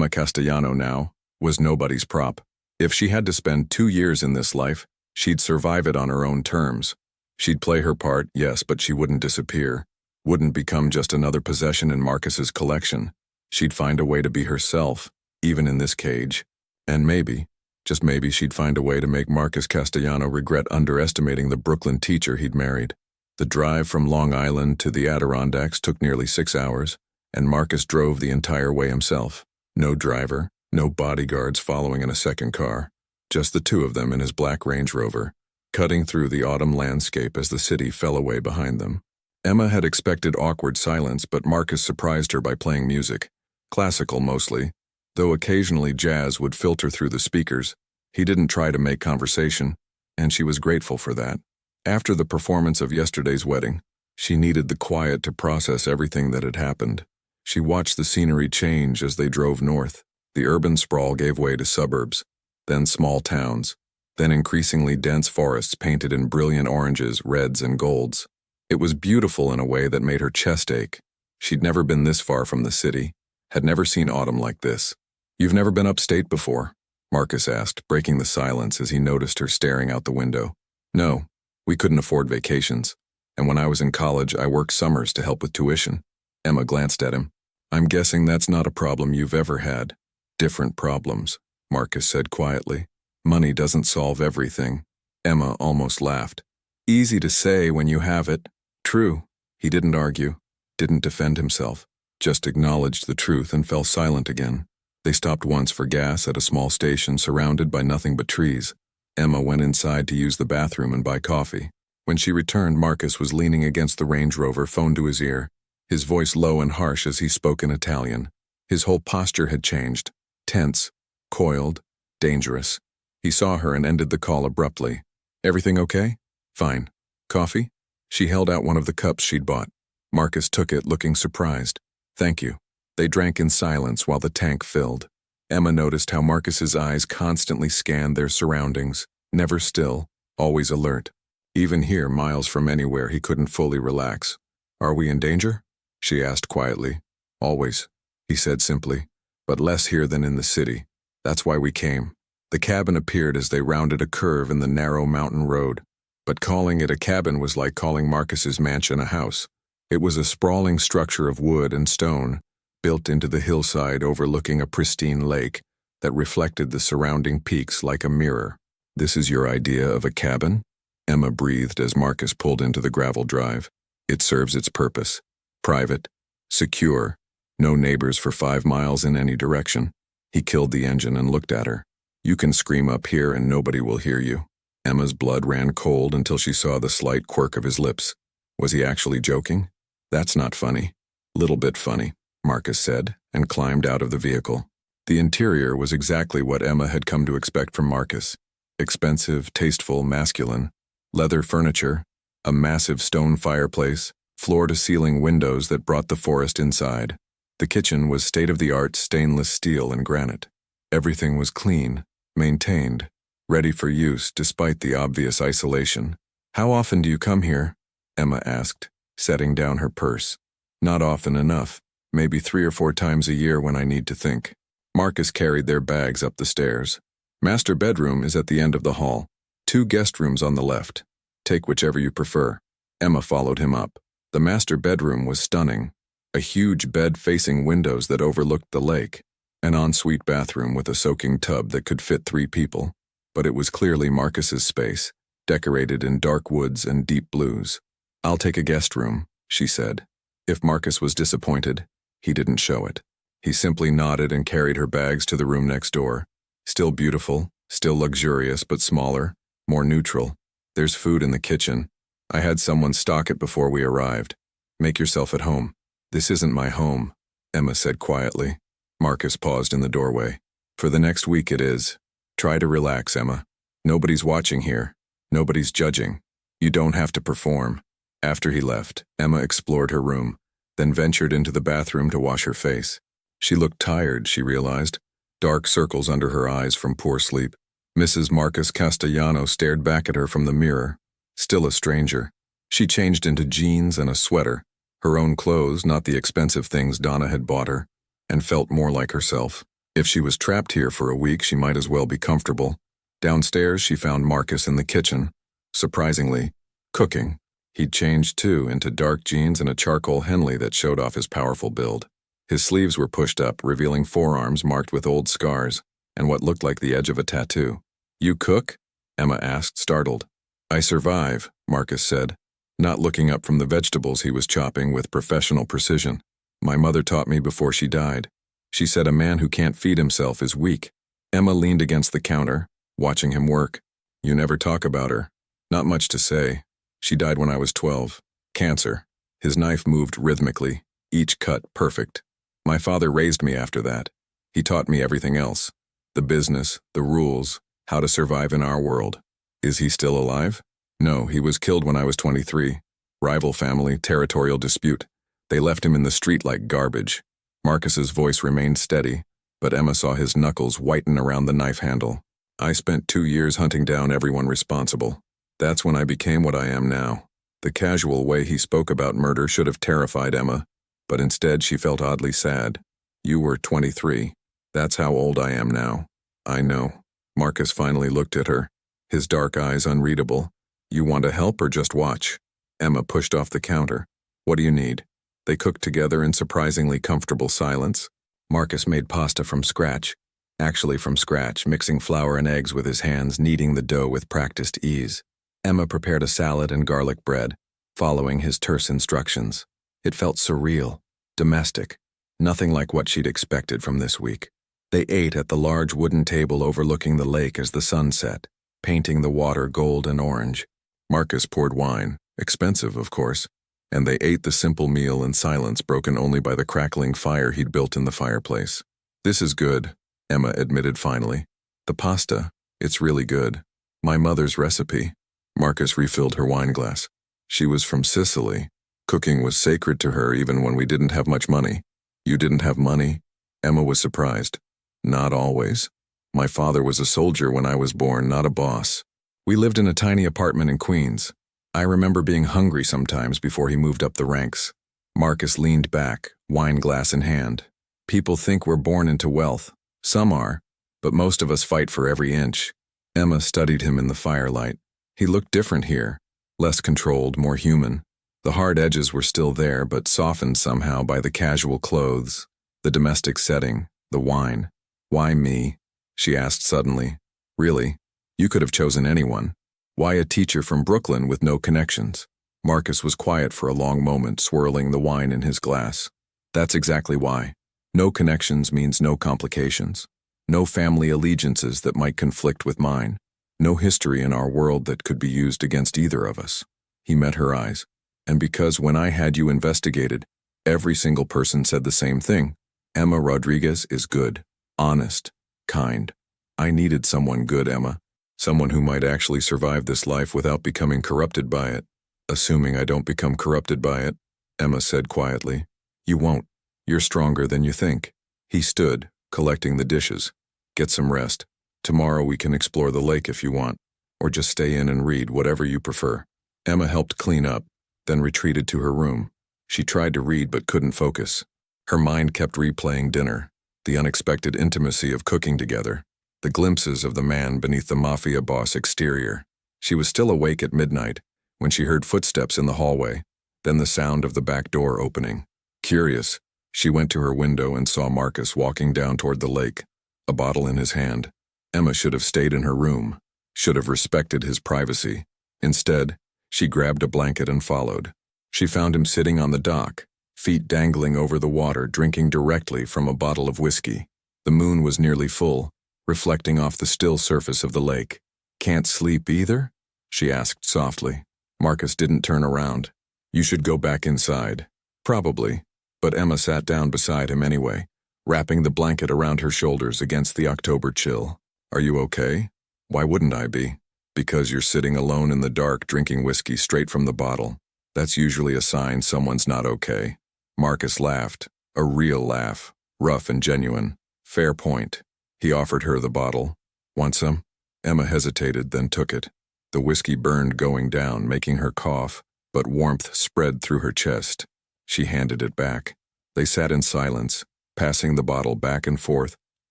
[SPEAKER 1] Castellano now, was nobody's prop. If she had to spend 2 years in this life, she'd survive it on her own terms. She'd play her part, yes, but she wouldn't disappear. Wouldn't become just another possession in Marcus's collection. She'd find a way to be herself, even in this cage. And maybe, just maybe, she'd find a way to make Marcus Castellano regret underestimating the Brooklyn teacher he'd married. The drive from Long Island to the Adirondacks took nearly 6 hours, and Marcus drove the entire way himself. No driver, no bodyguards following in a second car. Just the two of them in his black Range Rover, cutting through the autumn landscape as the city fell away behind them. Emma had expected awkward silence, but Marcus surprised her by playing music. Classical mostly, though occasionally jazz would filter through the speakers. He didn't try to make conversation, and she was grateful for that. After the performance of yesterday's wedding, she needed the quiet to process everything that had happened. She watched the scenery change as they drove north. The urban sprawl gave way to suburbs, then small towns, then increasingly dense forests painted in brilliant oranges, reds, and golds. It was beautiful in a way that made her chest ache. She'd never been this far from the city, had never seen autumn like this. "You've never been upstate before?" Marcus asked, breaking the silence as he noticed her staring out the window. "No, we couldn't afford vacations, and when I was in college I worked summers to help with tuition." Emma glanced at him. "I'm guessing that's not a problem you've ever had." "Different problems," Marcus said quietly. "Money doesn't solve everything." Emma almost laughed. "Easy to say when you have it." "True." He didn't argue, didn't defend himself, just acknowledged the truth and fell silent again. They stopped once for gas at a small station surrounded by nothing but trees. Emma went inside to use the bathroom and buy coffee. When she returned, Marcus was leaning against the Range Rover, phone to his ear, his voice low and harsh as he spoke in Italian. His whole posture had changed, tense, coiled, dangerous. He saw her and ended the call abruptly. "Everything okay?" "Fine. Coffee?" She held out one of the cups she'd bought. Marcus took it, looking surprised. "Thank you." They drank in silence while the tank filled. Emma noticed how Marcus's eyes constantly scanned their surroundings, never still, always alert. Even here, miles from anywhere, he couldn't fully relax. "Are we in danger?" she asked quietly. "Always," he said simply, "but less here than in the city. That's why we came." The cabin appeared as they rounded a curve in the narrow mountain road. But calling it a cabin was like calling Marcus's mansion a house. It was a sprawling structure of wood and stone, built into the hillside overlooking a pristine lake that reflected the surrounding peaks like a mirror. "This is your idea of a cabin?" Emma breathed as Marcus pulled into the gravel drive. "It serves its purpose. Private, secure, no neighbors for 5 miles in any direction." He killed the engine and looked at her. "You can scream up here and nobody will hear you." Emma's blood ran cold until she saw the slight quirk of his lips. Was he actually joking? "That's not funny." "Little bit funny." Marcus said, and climbed out of the vehicle. The interior was exactly what Emma had come to expect from Marcus. Expensive, tasteful, masculine. Leather furniture, a massive stone fireplace, floor-to-ceiling windows that brought the forest inside. The kitchen was state-of-the-art stainless steel and granite. Everything was clean, maintained, ready for use despite the obvious isolation. "How often do you come here?" Emma asked, setting down her purse. "Not often enough. Maybe 3 or 4 times a year when I need to think." Marcus carried their bags up the stairs. "Master bedroom is at the end of the hall. 2 guest rooms on the left. Take whichever you prefer." Emma followed him up. The master bedroom was stunning. A huge bed facing windows that overlooked the lake. An ensuite bathroom with a soaking tub that could fit 3 people. But it was clearly Marcus's space, decorated in dark woods and deep blues. "I'll take a guest room," she said. If Marcus was disappointed, he didn't show it. He simply nodded and carried her bags to the room next door. Still beautiful, still luxurious, but smaller, more neutral. "There's food in the kitchen. I had someone stock it before we arrived. Make yourself at home." "This isn't my home," Emma said quietly. Marcus paused in the doorway. "For the next week it is. Try to relax, Emma. Nobody's watching here. Nobody's judging. You don't have to perform." After he left, Emma explored her room, then ventured into the bathroom to wash her face. She looked tired, she realized, dark circles under her eyes from poor sleep. Mrs. Marcus Castellano stared back at her from the mirror, still a stranger. She changed into jeans and a sweater, her own clothes, not the expensive things Donna had bought her, and felt more like herself. If she was trapped here for a week, she might as well be comfortable. Downstairs, she found Marcus in the kitchen, surprisingly, cooking. He'd changed, too, into dark jeans and a charcoal Henley that showed off his powerful build. His sleeves were pushed up, revealing forearms marked with old scars and what looked like the edge of a tattoo. "You cook?" Emma asked, startled. "I survive," Marcus said, not looking up from the vegetables he was chopping with professional precision. "My mother taught me before she died. She said a man who can't feed himself is weak." Emma leaned against the counter, watching him work. "You never talk about her." "Not much to say. She died when I was 12. Cancer." His knife moved rhythmically, each cut perfect. "My father raised me after that. He taught me everything else. The business, the rules, how to survive in our world." "Is he still alive?" "No, he was killed when I was 23. Rival family, territorial dispute. They left him in the street like garbage." Marcus's voice remained steady, but Emma saw his knuckles whiten around the knife handle. "I spent 2 years hunting down everyone responsible. That's when I became what I am now." The casual way he spoke about murder should have terrified Emma, but instead she felt oddly sad. "You were 23. That's how old I am now." "I know." Marcus finally looked at her, his dark eyes unreadable. "You want to help or just watch?" Emma pushed off the counter. "What do you need?" They cooked together in surprisingly comfortable silence. Marcus made pasta from scratch. Actually from scratch, mixing flour and eggs with his hands, kneading the dough with practiced ease. Emma prepared a salad and garlic bread, following his terse instructions. It felt surreal, domestic, nothing like what she'd expected from this week. They ate at the large wooden table overlooking the lake as the sun set, painting the water gold and orange. Marcus poured wine, expensive of course, and they ate the simple meal in silence broken only by the crackling fire he'd built in the fireplace. "This is good," Emma admitted finally. "The pasta, it's really good. My mother's recipe." Marcus refilled her wineglass. "She was from Sicily. Cooking was sacred to her even when we didn't have much money." "You didn't have money?" Emma was surprised. "Not always. My father was a soldier when I was born, not a boss. We lived in a tiny apartment in Queens. I remember being hungry sometimes before he moved up the ranks." Marcus leaned back, wineglass in hand. "People think we're born into wealth. Some are, but most of us fight for every inch." Emma studied him in the firelight. He looked different here, less controlled, more human. The hard edges were still there, but softened somehow by the casual clothes, the domestic setting, the wine. "Why me?" she asked suddenly. "Really? You could have chosen anyone. Why a teacher from Brooklyn with no connections?" Marcus was quiet for a long moment, swirling the wine in his glass. "That's exactly why. No connections means no complications. No family allegiances that might conflict with mine. No history in our world that could be used against either of us." He met her eyes. "And because when I had you investigated, Every single person said the same thing. Emma Rodriguez is good, honest, kind. I needed someone good, Emma. Someone who might actually survive this life without becoming corrupted by it. Assuming I don't become corrupted by it, Emma said quietly. You won't. You're stronger than you think. He stood, collecting the dishes. Get some rest. Tomorrow we can explore the lake if you want, or just stay in and read, whatever you prefer. Emma helped clean up, then retreated to her room. She tried to read but couldn't focus. Her mind kept replaying dinner, the unexpected intimacy of cooking together, the glimpses of the man beneath the mafia boss exterior. She was still awake at midnight when she heard footsteps in the hallway, then the sound of the back door opening. Curious, she went to her window and saw Marcus walking down toward the lake, a bottle in his hand. Emma should have stayed in her room, should have respected his privacy. Instead, she grabbed a blanket and followed. She found him sitting on the dock, feet dangling over the water, drinking directly from a bottle of whiskey. The moon was nearly full, reflecting off the still surface of the lake. Can't sleep either? She asked softly. Marcus didn't turn around. You should go back inside. Probably, but Emma sat down beside him anyway, wrapping the blanket around her shoulders against the October chill. Are you okay? Why wouldn't I be? Because you're sitting alone in the dark drinking whiskey straight from the bottle. That's usually a sign someone's not okay. Marcus laughed, a real laugh, rough and genuine. Fair point. He offered her the bottle. Want some? Emma hesitated, then took it. The whiskey burned going down, making her cough, but warmth spread through her chest. She handed it back. They sat in silence, passing the bottle back and forth,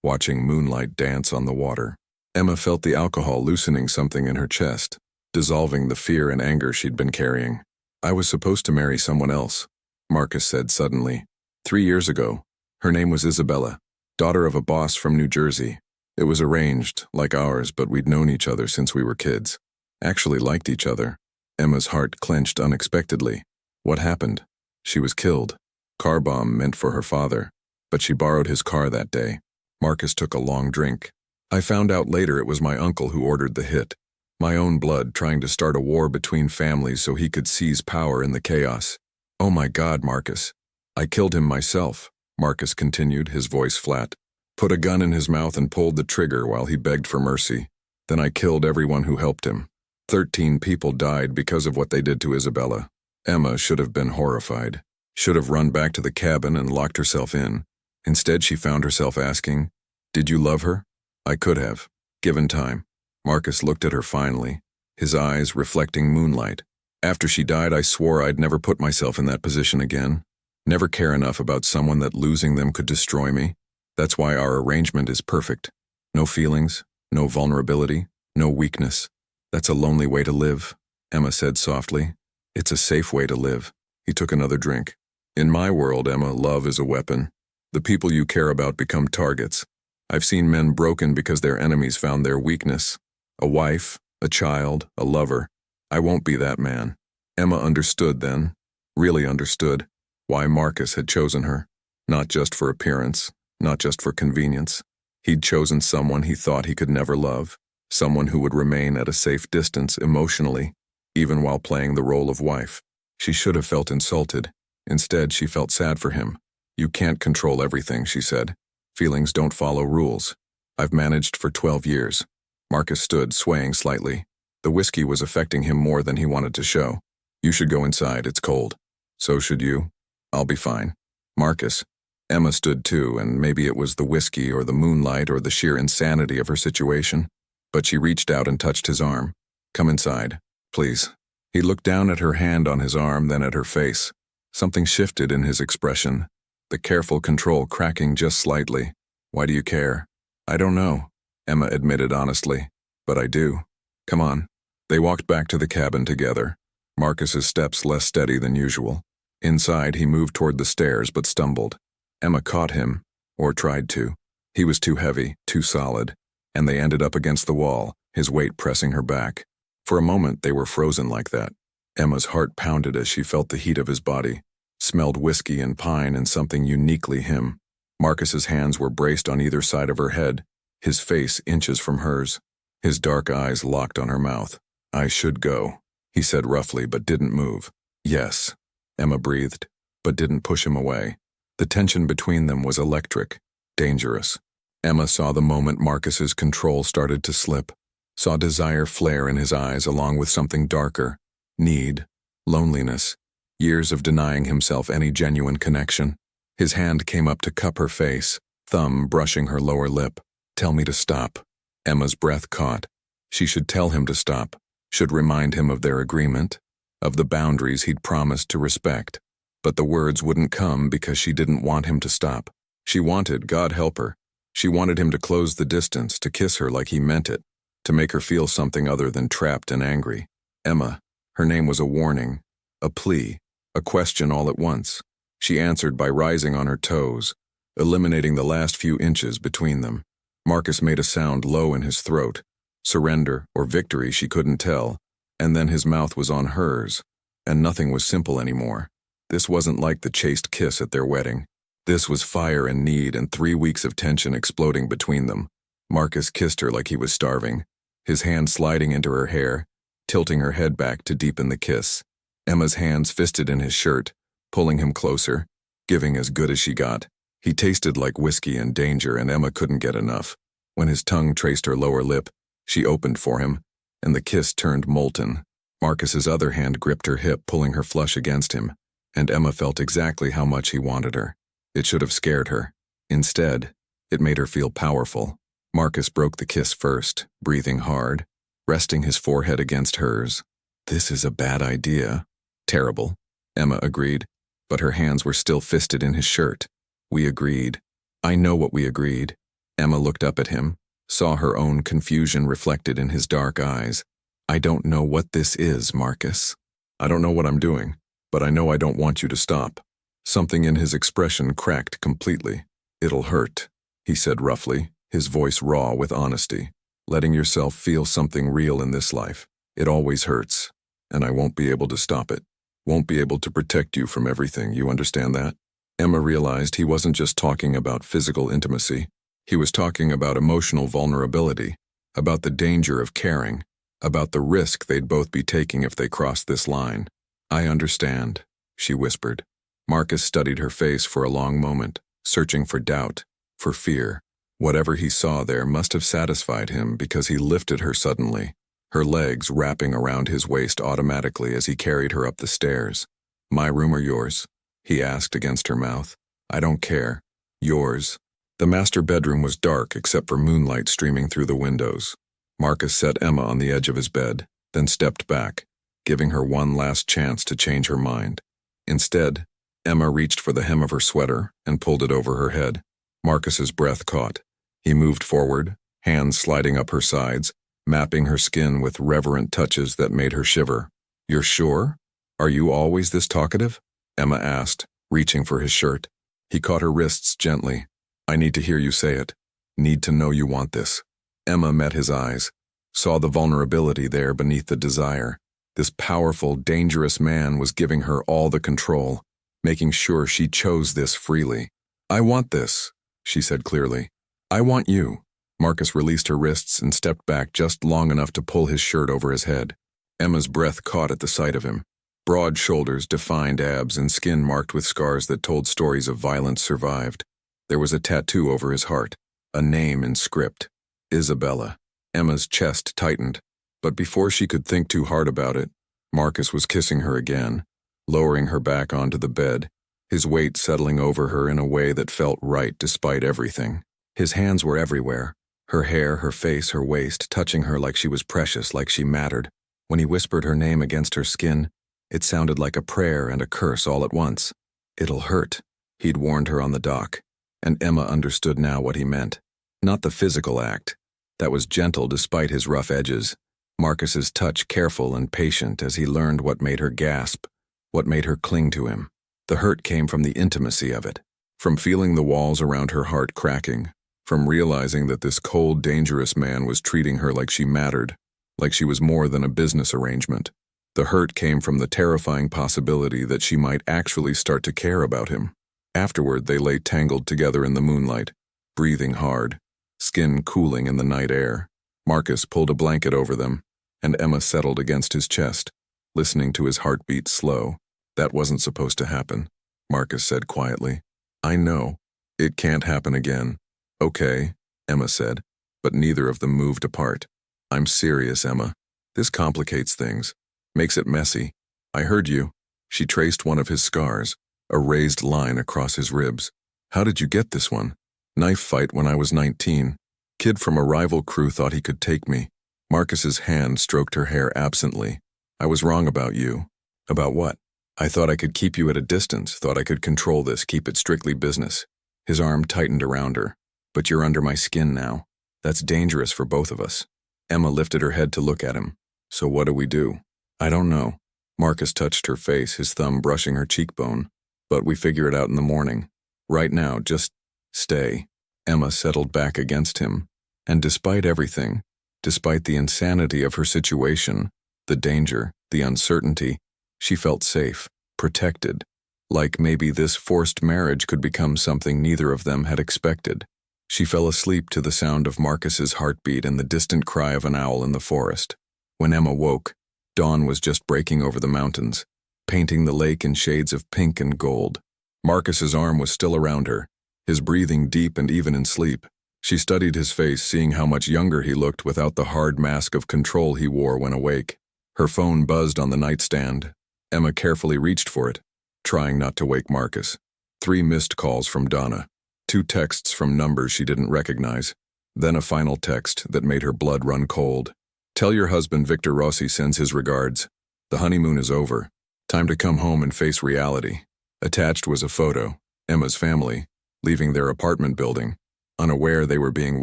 [SPEAKER 1] watching moonlight dance on the water. Emma felt the alcohol loosening something in her chest, dissolving the fear and anger she'd been carrying. I was supposed to marry someone else, Marcus said suddenly. 3 years ago. Her name was Isabella, daughter of a boss from New Jersey. It was arranged, like ours, but we'd known each other since we were kids. Actually liked each other. Emma's heart clenched unexpectedly. What happened? She was killed. Car bomb meant for her father, but she borrowed his car that day. Marcus took a long drink. I found out later it was my uncle who ordered the hit. My own blood trying to start a war between families so he could seize power in the chaos. Oh my God, Marcus. I killed him myself, Marcus continued, his voice flat. Put a gun in his mouth and pulled the trigger while he begged for mercy. Then I killed everyone who helped him. 13 people died because of what they did to Isabella. Emma should have been horrified. Should have run back to the cabin and locked herself in. Instead, she found herself asking, did you love her? I could have, given time. Marcus looked at her finally, his eyes reflecting moonlight. After she died, I swore I'd never put myself in that position again. Never care enough about someone that losing them could destroy me. That's why our arrangement is perfect. No feelings, no vulnerability, no weakness. That's a lonely way to live, Emma said softly. It's a safe way to live. He took another drink. In my world, Emma, love is a weapon. The people you care about become targets. I've seen men broken because their enemies found their weakness. A wife, a child, a lover. I won't be that man. Emma understood then, really understood, why Marcus had chosen her. Not just for appearance, not just for convenience. He'd chosen someone he thought he could never love, someone who would remain at a safe distance emotionally, even while playing the role of wife. She should have felt insulted. Instead, she felt sad for him. You can't control everything, she said. Feelings don't follow rules. I've managed for 12 years. Marcus stood, swaying slightly. The whiskey was affecting him more than he wanted to show. You should go inside, it's cold. So should you. I'll be fine. Marcus. Emma stood too, and maybe it was the whiskey or the moonlight or the sheer insanity of her situation, but she reached out and touched his arm. Come inside, please. He looked down at her hand on his arm, then at her face. Something shifted in his expression, the careful control cracking just slightly. Why do you care? I don't know, Emma admitted honestly, but I do. Come on. They walked back to the cabin together, Marcus's steps less steady than usual. Inside, he moved toward the stairs but stumbled. Emma caught him, or tried to. He was too heavy, too solid, and they ended up against the wall, his weight pressing her back. For a moment, they were frozen like that. Emma's heart pounded as she felt the heat of his body, smelled whiskey and pine and something uniquely him. Marcus's hands were braced on either side of her head, his face inches from hers. His dark eyes locked on her mouth. I should go, he said roughly but didn't move. Yes, Emma breathed. but didn't push him away. The tension between them was electric, dangerous. Emma saw the moment Marcus's control started to slip, saw desire flare in his eyes along with something darker, need, loneliness, years of denying himself any genuine connection. His hand came up to cup her face, thumb brushing her lower lip. "Tell me to stop." Emma's breath caught. She should tell him to stop, should remind him of their agreement, of the boundaries he'd promised to respect. But the words wouldn't come because she didn't want him to stop. She wanted, God help her, she wanted him to close the distance, to kiss her like he meant it, to make her feel something other than trapped and angry. Emma, her name was a warning, a plea, a question all at once. She answered by rising on her toes, eliminating the last few inches between them. Marcus made a sound low in his throat. Surrender or victory she couldn't tell, and then his mouth was on hers, and nothing was simple anymore. This wasn't like the chaste kiss at their wedding. This was fire and need and 3 weeks of tension exploding between them. Marcus kissed her like he was starving, his hand sliding into her hair, tilting her head back to deepen the kiss. Emma's hands fisted in his shirt, pulling him closer, giving as good as she got. He tasted like whiskey and danger, and Emma couldn't get enough. When his tongue traced her lower lip, she opened for him, and the kiss turned molten. Marcus's other hand gripped her hip, pulling her flush against him, and Emma felt exactly how much he wanted her. It should have scared her. Instead, it made her feel powerful. Marcus broke the kiss first, breathing hard, resting his forehead against hers. "This is a bad idea." "Terrible," Emma agreed, but her hands were still fisted in his shirt. "We agreed." "I know what we agreed." Emma looked up at him, saw her own confusion reflected in his dark eyes. "I don't know what this is, Marcus. I don't know what I'm doing, but I know I don't want you to stop." Something in his expression cracked completely. "It'll hurt," he said roughly, his voice raw with honesty. "Letting yourself feel something real in this life. It always hurts, and I won't be able to stop it. Won't be able to protect you from everything, you understand that?" Emma realized he wasn't just talking about physical intimacy. He was talking about emotional vulnerability, about the danger of caring, about the risk they'd both be taking if they crossed this line. "I understand," she whispered. Marcus studied her face for a long moment, searching for doubt, for fear. Whatever he saw there must have satisfied him because he lifted her suddenly, her legs wrapping around his waist automatically as he carried her up the stairs. "My room or yours?" he asked against her mouth. "I don't care. Yours." The master bedroom was dark except for moonlight streaming through the windows. Marcus set Emma on the edge of his bed, then stepped back, giving her one last chance to change her mind. Instead, Emma reached for the hem of her sweater and pulled it over her head. Marcus's breath caught. He moved forward, hands sliding up her sides, mapping her skin with reverent touches that made her shiver. "You're sure? Are you always this talkative?" Emma asked, reaching for his shirt. He caught her wrists gently. "I need to hear you say it. Need to know you want this." Emma met his eyes, saw the vulnerability there beneath the desire. This powerful, dangerous man was giving her all the control, making sure she chose this freely. "I want this," she said clearly. "I want you." Marcus released her wrists and stepped back just long enough to pull his shirt over his head. Emma's breath caught at the sight of him. Broad shoulders, defined abs, and skin marked with scars that told stories of violence survived. There was a tattoo over his heart, a name in script. Isabella. Emma's chest tightened, but before she could think too hard about it, Marcus was kissing her again, lowering her back onto the bed, his weight settling over her in a way that felt right despite everything. His hands were everywhere, her hair, her face, her waist, touching her like she was precious, like she mattered. When he whispered her name against her skin, it sounded like a prayer and a curse all at once. "It'll hurt," he'd warned her on the dock, and Emma understood now what he meant. Not the physical act. That was gentle despite his rough edges. Marcus's touch careful and patient as he learned what made her gasp, what made her cling to him. The hurt came from the intimacy of it, from feeling the walls around her heart cracking, from realizing that this cold, dangerous man was treating her like she mattered, like she was more than a business arrangement. The hurt came from the terrifying possibility that she might actually start to care about him. Afterward, they lay tangled together in the moonlight, breathing hard, skin cooling in the night air. Marcus pulled a blanket over them, and Emma settled against his chest, listening to his heartbeat slow. That wasn't supposed to happen. Marcus said quietly. I know. It can't happen again. Okay, Emma said, but neither of them moved apart. I'm serious, Emma. This complicates things. Makes it messy. I heard you. She traced one of his scars, a raised line across his ribs. How did you get this one? Knife fight when I was 19. Kid from a rival crew thought he could take me. Marcus's hand stroked her hair absently. I was wrong about you. About what? I thought I could keep you at a distance, thought I could control this, keep it strictly business. His arm tightened around her. But you're under my skin now. That's dangerous for both of us. Emma lifted her head to look at him. So what do we do? I don't know. Marcus touched her face, his thumb brushing her cheekbone. But we figure it out in the morning. Right now, just stay. Emma settled back against him. And despite everything, despite the insanity of her situation, the danger, the uncertainty, she felt safe, protected. Like maybe this forced marriage could become something neither of them had expected. She fell asleep to the sound of Marcus's heartbeat and the distant cry of an owl in the forest. When Emma woke, dawn was just breaking over the mountains, painting the lake in shades of pink and gold. Marcus's arm was still around her, his breathing deep and even in sleep. She studied his face, seeing how much younger he looked without the hard mask of control he wore when awake. Her phone buzzed on the nightstand. Emma carefully reached for it, trying not to wake Marcus. 3 missed calls from Donna. 2 texts from numbers she didn't recognize. Then a final text that made her blood run cold. Tell your husband Victor Rossi sends his regards. The honeymoon is over. Time to come home and face reality. Attached was a photo, Emma's family, leaving their apartment building, unaware they were being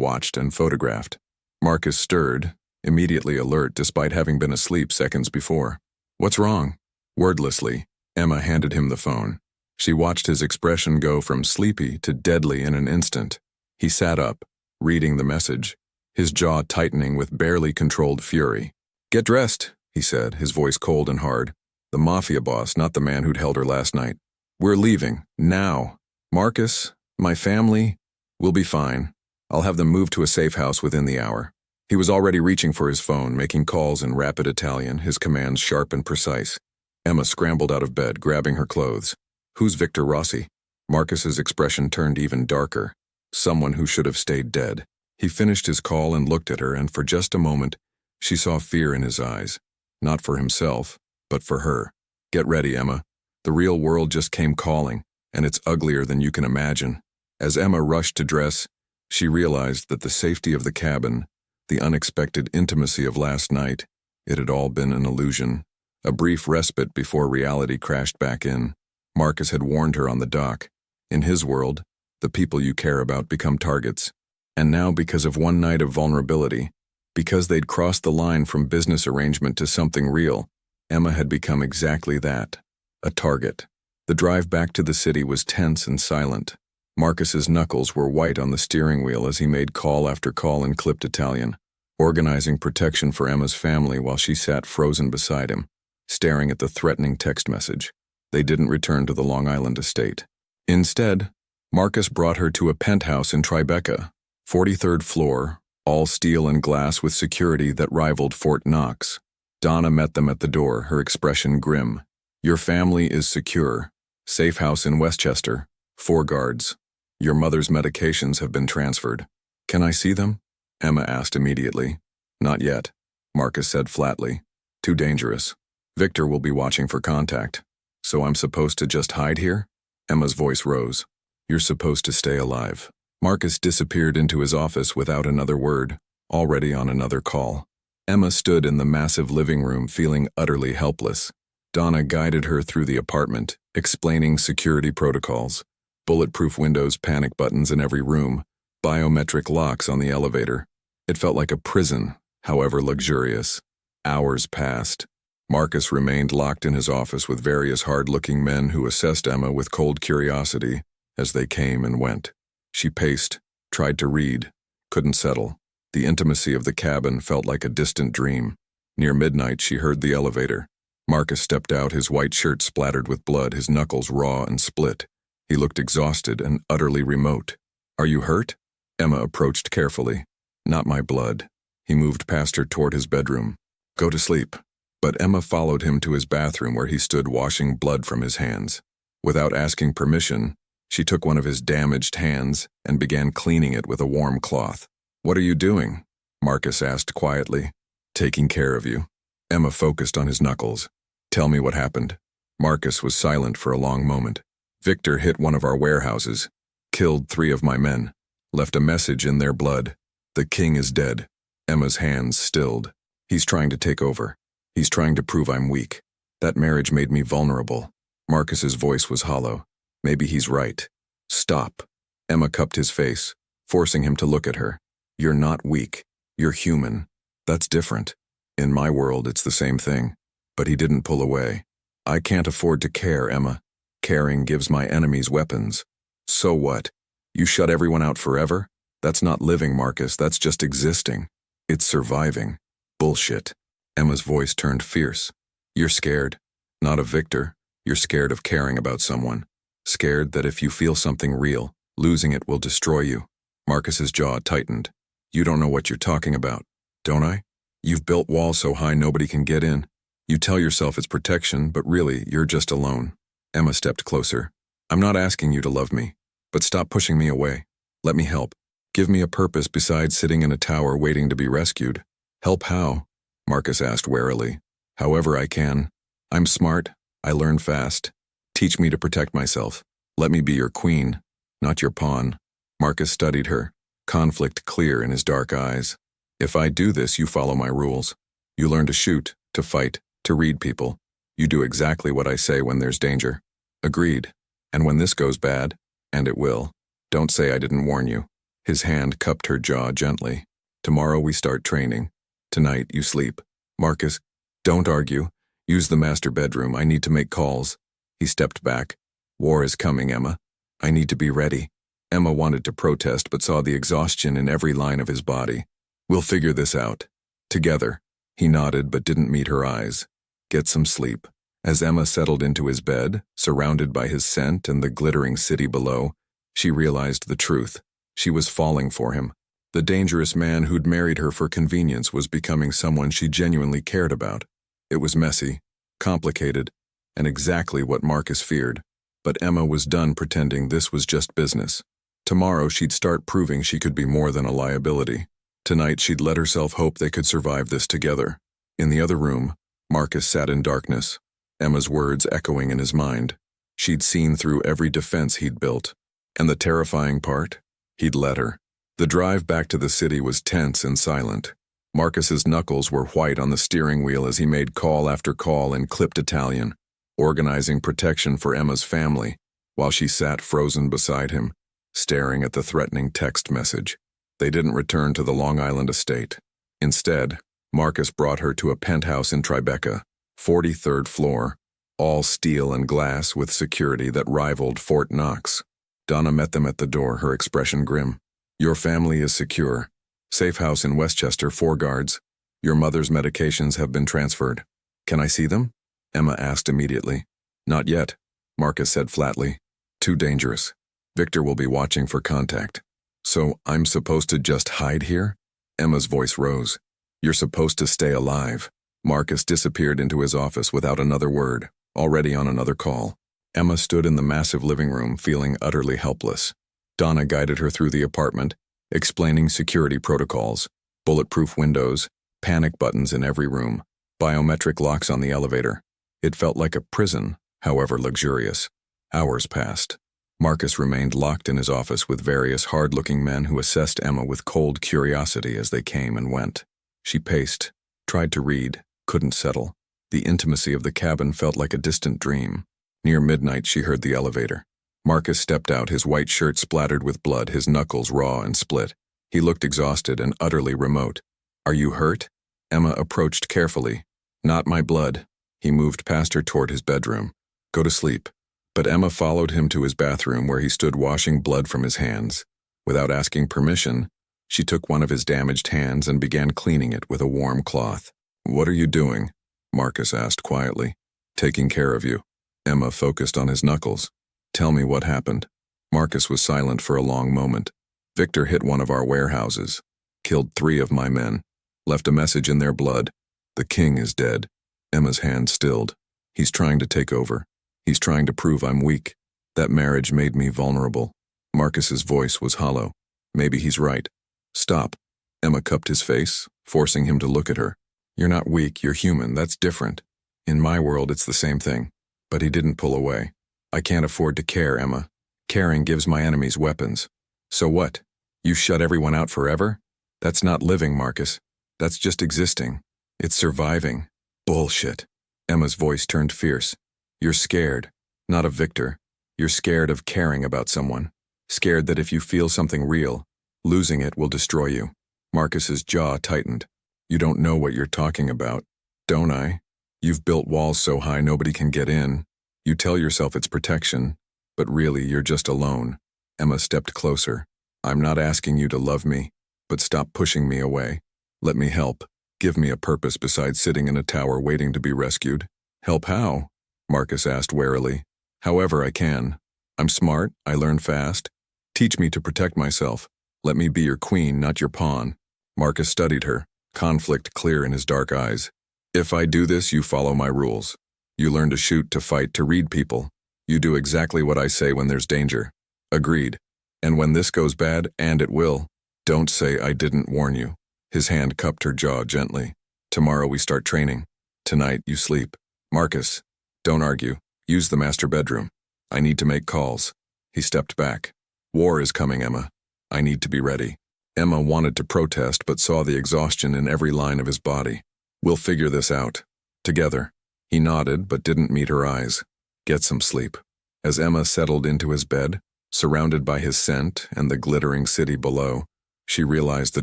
[SPEAKER 1] watched and photographed. Marcus stirred, immediately alert despite having been asleep seconds before. What's wrong? Wordlessly, Emma handed him the phone. She watched his expression go from sleepy to deadly in an instant. He sat up, reading the message, his jaw tightening with barely controlled fury. Get dressed, he said, his voice cold and hard. The mafia boss, not the man who'd held her last night. We're leaving, now. Marcus, my family, we'll be fine. I'll have them moved to a safe house within the hour. He was already reaching for his phone, making calls in rapid Italian, his commands sharp and precise. Emma scrambled out of bed, grabbing her clothes. Who's Victor Rossi? Marcus's expression turned even darker. Someone who should have stayed dead. He finished his call and looked at her, and for just a moment, she saw fear in his eyes. Not for himself, but for her. Get ready, Emma. The real world just came calling, and it's uglier than you can imagine. As Emma rushed to dress, she realized that the safety of the cabin, the unexpected intimacy of last night, it had all been an illusion. A brief respite before reality crashed back in. Marcus had warned her on the dock. In his world, the people you care about become targets. And now, because of one night of vulnerability, because they'd crossed the line from business arrangement to something real, Emma had become exactly that, a target. The drive back to the city was tense and silent. Marcus's knuckles were white on the steering wheel as he made call after call in clipped Italian, organizing protection for Emma's family while she sat frozen beside him, staring at the threatening text message. They didn't return to the Long Island estate. Instead, Marcus brought her to a penthouse in Tribeca, 43rd floor, all steel and glass with security that rivaled Fort Knox. Donna met them at the door, her expression grim. Your family is secure. Safe house in Westchester. 4 guards. Your mother's medications have been transferred. Can I see them? Emma asked immediately. Not yet, Marcus said flatly. Too dangerous. Victor will be watching for contact. So I'm supposed to just hide here? Emma's voice rose. You're supposed to stay alive. Marcus disappeared into his office without another word, already on another call. Emma stood in the massive living room feeling utterly helpless. Donna guided her through the apartment, explaining security protocols. Bulletproof windows, panic buttons in every room, biometric locks on the elevator. It felt like a prison, however luxurious. Hours passed. Marcus remained locked in his office with various hard-looking men who assessed Emma with cold curiosity as they came and went. She paced, tried to read, couldn't settle. The intimacy of the cabin felt like a distant dream. Near midnight, she heard the elevator. Marcus stepped out, his white shirt splattered with blood, his knuckles raw and split. He looked exhausted and utterly remote. Are you hurt? Emma approached carefully. Not my blood. He moved past her toward his bedroom. Go to sleep. But Emma followed him to his bathroom where he stood washing blood from his hands. Without asking permission, she took one of his damaged hands and began cleaning it with a warm cloth. "What are you doing?" Marcus asked quietly. "Taking care of you." Emma focused on his knuckles. "Tell me what happened." Marcus was silent for a long moment. "Victor hit one of our warehouses, killed 3 of my men, left a message in their blood. The king is dead." Emma's hands stilled. "He's trying to take over. He's trying to prove I'm weak. That marriage made me vulnerable." Marcus's voice was hollow. "Maybe he's right. Stop." Emma cupped his face, forcing him to look at her. "You're not weak. You're human. That's different. In my world, it's the same thing." But he didn't pull away. "I can't afford to care, Emma. Caring gives my enemies weapons." "So what? You shut everyone out forever? That's not living, Marcus. That's just existing. It's surviving." "Bullshit." Emma's voice turned fierce. "You're scared. Not of Victor. You're scared of caring about someone. Scared that if you feel something real, losing it will destroy you." Marcus's jaw tightened. "You don't know what you're talking about, don't I? You've built walls so high nobody can get in. You tell yourself it's protection, but really, you're just alone." Emma stepped closer. "I'm not asking you to love me, but stop pushing me away. Let me help. Give me a purpose besides sitting in a tower waiting to be rescued." "Help how?" Marcus asked warily. "However I can. I'm smart. I learn fast. Teach me to protect myself. Let me be your queen, not your pawn." Marcus studied her, conflict clear in his dark eyes. "If I do this, you follow my rules. You learn to shoot, to fight, to read people. You do exactly what I say when there's danger." "Agreed. And when this goes bad, and it will, don't say I didn't warn you." His hand cupped her jaw gently. "Tomorrow we start training. Tonight you sleep." "Marcus, don't argue. Use the master bedroom. I need to make calls." He stepped back. "War is coming, Emma. I need to be ready." Emma wanted to protest but saw the exhaustion in every line of his body. "We'll figure this out. Together." He nodded but didn't meet her eyes. "Get some sleep." As Emma settled into his bed, surrounded by his scent and the glittering city below, she realized the truth. She was falling for him. The dangerous man who'd married her for convenience was becoming someone she genuinely cared about. It was messy, complicated, and exactly what Marcus feared. But Emma was done pretending this was just business. Tomorrow she'd start proving she could be more than a liability. Tonight she'd let herself hope they could survive this together. In the other room, Marcus sat in darkness, Emma's words echoing in his mind. She'd seen through every defense he'd built. And the terrifying part? He'd let her. The drive back to the city was tense and silent. Marcus's knuckles were white on the steering wheel as he made call after call in clipped Italian, organizing protection for Emma's family, while she sat frozen beside him, staring at the threatening text message. They didn't return to the Long Island estate. Instead, Marcus brought her to a penthouse in Tribeca, 43rd floor, all steel and glass with security that rivaled Fort Knox. Donna met them at the door, her expression grim. "Your family is secure. Safe house in Westchester, 4 guards. Your mother's medications have been transferred." "Can I see them?" Emma asked immediately. "Not yet," Marcus said flatly. "Too dangerous. Victor will be watching for contact." "So I'm supposed to just hide here?" Emma's voice rose. "You're supposed to stay alive." Marcus disappeared into his office without another word, already on another call. Emma stood in the massive living room, feeling utterly helpless. Donna guided her through the apartment, explaining security protocols, bulletproof windows, panic buttons in every room, biometric locks on the elevator. It felt like a prison, however luxurious. Hours passed. Marcus remained locked in his office with various hard-looking men who assessed Emma with cold curiosity as they came and went. She paced, tried to read, couldn't settle. The intimacy of the cabin felt like a distant dream. Near midnight, she heard the elevator. Marcus stepped out, his white shirt splattered with blood, his knuckles raw and split. He looked exhausted and utterly remote. "Are you hurt?" Emma approached carefully. "Not my blood." He moved past her toward his bedroom. "Go to sleep." But Emma followed him to his bathroom where he stood washing blood from his hands. Without asking permission, she took one of his damaged hands and began cleaning it with a warm cloth. "What are you doing?" Marcus asked quietly. "Taking care of you." Emma focused on his knuckles. "Tell me what happened." Marcus was silent for a long moment. "Victor hit one of our warehouses, killed 3 of my men, left a message in their blood. The king is dead." Emma's hand stilled. "He's trying to take over. He's trying to prove I'm weak. That marriage made me vulnerable. Marcus's voice was hollow. Maybe he's right. Stop. Emma cupped his face, forcing him to look at her. You're not weak, you're human, that's different. In my world, it's the same thing. But he didn't pull away. I can't afford to care, Emma. Caring gives my enemies weapons. So what? You shut everyone out forever? That's not living, Marcus. That's just existing. It's surviving. Bullshit. Emma's voice turned fierce. You're scared, not of Victor. You're scared of caring about someone. Scared that if you feel something real, losing it will destroy you. Marcus's jaw tightened. You don't know what you're talking about, don't I? You've built walls so high nobody can get in. You tell yourself it's protection, but really you're just alone. Emma stepped closer. I'm not asking you to love me, but stop pushing me away. Let me help. Give me a purpose besides sitting in a tower waiting to be rescued. Help how? Marcus asked warily. However I can. I'm smart, I learn fast. Teach me to protect myself. Let me be your queen, not your pawn. Marcus studied her, conflict clear in his dark eyes. If I do this, you follow my rules. You learn to shoot, to fight, to read people. You do exactly what I say when there's danger. Agreed. And when this goes bad, and it will, don't say I didn't warn you. His hand cupped her jaw gently. Tomorrow we start training. Tonight you sleep. Marcus, don't argue. Use the master bedroom. I need to make calls. He stepped back. War is coming, Emma. I need to be ready. Emma wanted to protest but saw the exhaustion in every line of his body. We'll figure this out. Together. He nodded but didn't meet her eyes. Get some sleep. As Emma settled into his bed, surrounded by his scent and the glittering city below, she realized the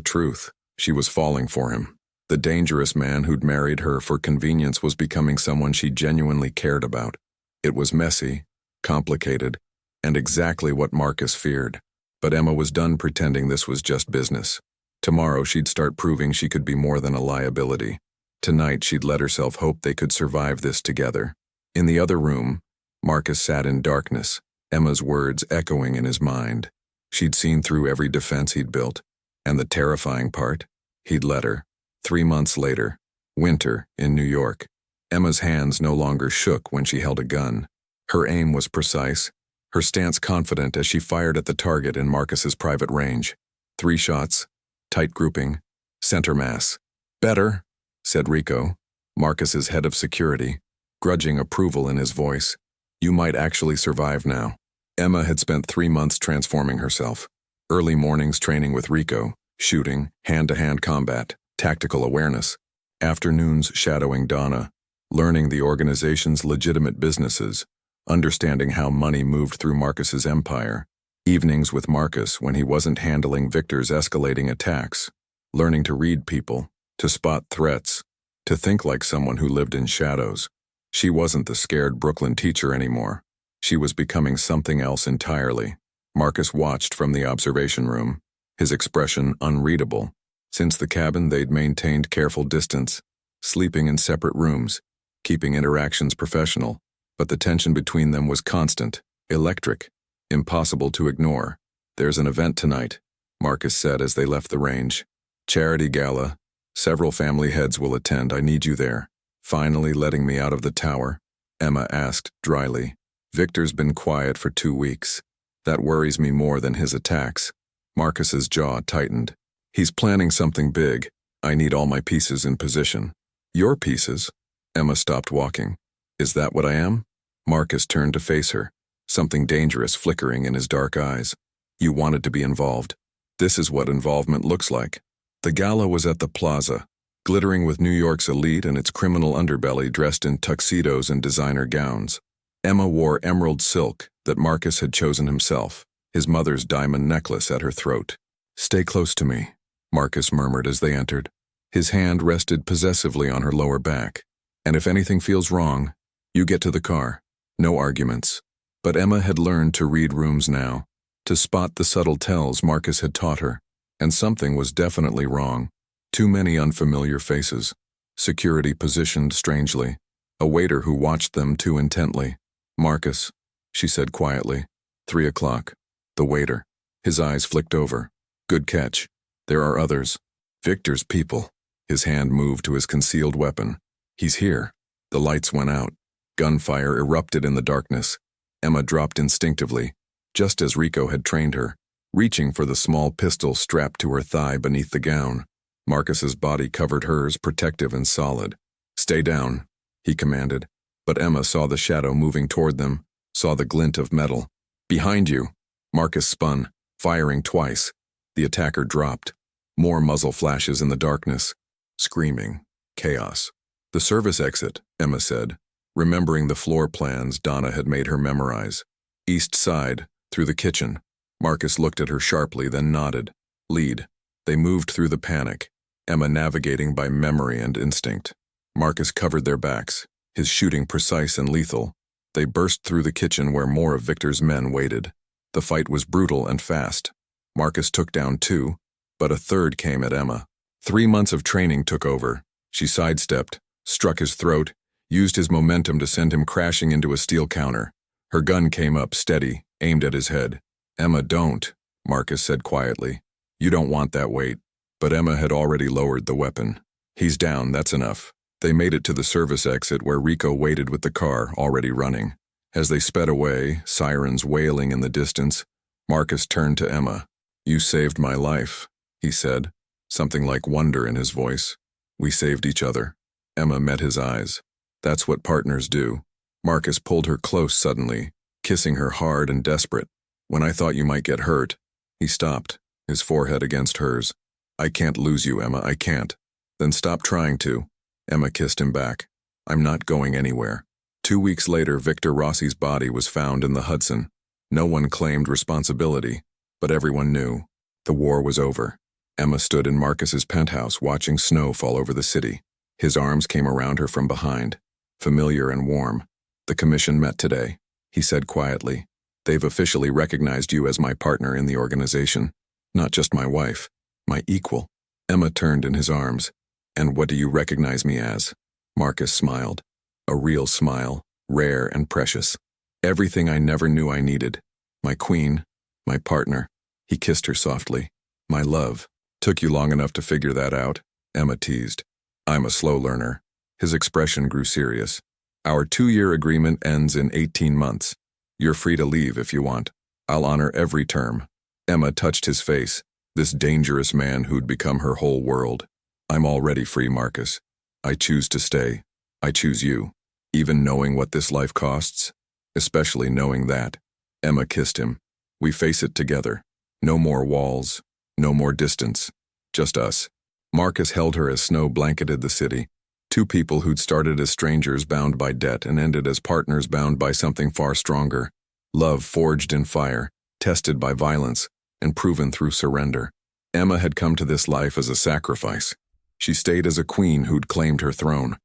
[SPEAKER 1] truth. She was falling for him. The dangerous man who'd married her for convenience was becoming someone she genuinely cared about. It was messy, complicated, and exactly what Marcus feared. But Emma was done pretending this was just business. Tomorrow she'd start proving she could be more than a liability. Tonight she'd let herself hope they could survive this together. In the other room, Marcus sat in darkness, Emma's words echoing in his mind. She'd seen through every defense he'd built, and the terrifying part, he'd let her. 3 months later, winter in New York. Emma's hands no longer shook when she held a gun. Her aim was precise, her stance confident as she fired at the target in Marcus's private range. 3 shots, tight grouping, center mass. Better, said Rico, Marcus's head of security, grudging approval in his voice. You might actually survive now. Emma had spent 3 months transforming herself. Early mornings training with Rico, shooting, hand-to-hand combat, tactical awareness. Afternoons shadowing Donna, learning the organization's legitimate businesses, understanding how money moved through Marcus's empire. Evenings with Marcus when he wasn't handling Victor's escalating attacks, learning to read people, to spot threats, to think like someone who lived in shadows. She wasn't the scared Brooklyn teacher anymore. She was becoming something else entirely. Marcus watched from the observation room, his expression unreadable. Since the cabin, they'd maintained careful distance, sleeping in separate rooms, keeping interactions professional, but the tension between them was constant, electric, impossible to ignore. There's an event tonight, Marcus said as they left the range. Charity gala. Several family heads will attend. I need you there. Finally letting me out of the tower? Emma asked dryly. Victor's been quiet for 2 weeks. That worries me more than his attacks. Marcus's jaw tightened. He's planning something big. I need all my pieces in position. Your pieces? Emma stopped walking. Is that what I am? Marcus turned to face her, something dangerous flickering in his dark eyes. You wanted to be involved. This is what involvement looks like. The gala was at the plaza, glittering with New York's elite and its criminal underbelly dressed in tuxedos and designer gowns. Emma wore emerald silk that Marcus had chosen himself, his mother's diamond necklace at her throat. Stay close to me, Marcus murmured as they entered. His hand rested possessively on her lower back. And if anything feels wrong, you get to the car. No arguments. But Emma had learned to read rooms now, to spot the subtle tells Marcus had taught her. And something was definitely wrong. Too many unfamiliar faces. Security positioned strangely. A waiter who watched them too intently. Marcus, she said quietly. 3 o'clock. The waiter. His eyes flicked over. Good catch. There are others. Victor's people. His hand moved to his concealed weapon. He's here. The lights went out. Gunfire erupted in the darkness. Emma dropped instinctively, just as Rico had trained her, reaching for the small pistol strapped to her thigh beneath the gown. Marcus's body covered hers, protective and solid. "Stay down," he commanded, but Emma saw the shadow moving toward them, saw the glint of metal. "Behind you!" Marcus spun, firing twice. The attacker dropped. More muzzle flashes in the darkness. Screaming. Chaos. "The service exit," Emma said, remembering the floor plans Donna had made her memorize. "East side, through the kitchen." Marcus looked at her sharply, then nodded. "Lead." They moved through the panic, Emma navigating by memory and instinct. Marcus covered their backs, his shooting precise and lethal. They burst through the kitchen where more of Victor's men waited. The fight was brutal and fast. Marcus took down 2, but a third came at Emma. 3 months of training took over. She sidestepped, struck his throat, used his momentum to send him crashing into a steel counter. Her gun came up steady, aimed at his head. "Emma, don't," Marcus said quietly. "You don't want that weight." But Emma had already lowered the weapon. "He's down, that's enough." They made it to the service exit where Rico waited with the car already running. As they sped away, sirens wailing in the distance, Marcus turned to Emma. "You saved my life," he said, something like wonder in his voice. "We saved each other." Emma met his eyes. "That's what partners do." Marcus pulled her close suddenly, kissing her hard and desperate. "When I thought you might get hurt." He stopped, his forehead against hers. "I can't lose you, Emma, I can't." "Then stop trying to." Emma kissed him back. "I'm not going anywhere." 2 weeks later, Victor Rossi's body was found in the Hudson. No one claimed responsibility, but everyone knew. The war was over. Emma stood in Marcus's penthouse watching snow fall over the city. His arms came around her from behind, familiar and warm. "The commission met today," he said quietly. "They've officially recognized you as my partner in the organization. Not just my wife, my equal." Emma turned in his arms. "And what do you recognize me as?" Marcus smiled. A real smile, rare and precious. "Everything I never knew I needed. My queen, my partner." He kissed her softly. "My love." "Took you long enough to figure that out?" Emma teased. "I'm a slow learner." His expression grew serious. "Our 2-year agreement ends in 18 months. You're free to leave if you want. I'll honor every term." Emma touched his face, this dangerous man who'd become her whole world. "I'm already free, Marcus. I choose to stay. I choose you. Even knowing what this life costs, especially knowing that." Emma kissed him. "We face it together. No more walls, no more distance. Just us." Marcus held her as snow blanketed the city. 2 people who'd started as strangers bound by debt and ended as partners bound by something far stronger. Love forged in fire, tested by violence, and proven through surrender. Emma had come to this life as a sacrifice. She stayed as a queen who'd claimed her throne.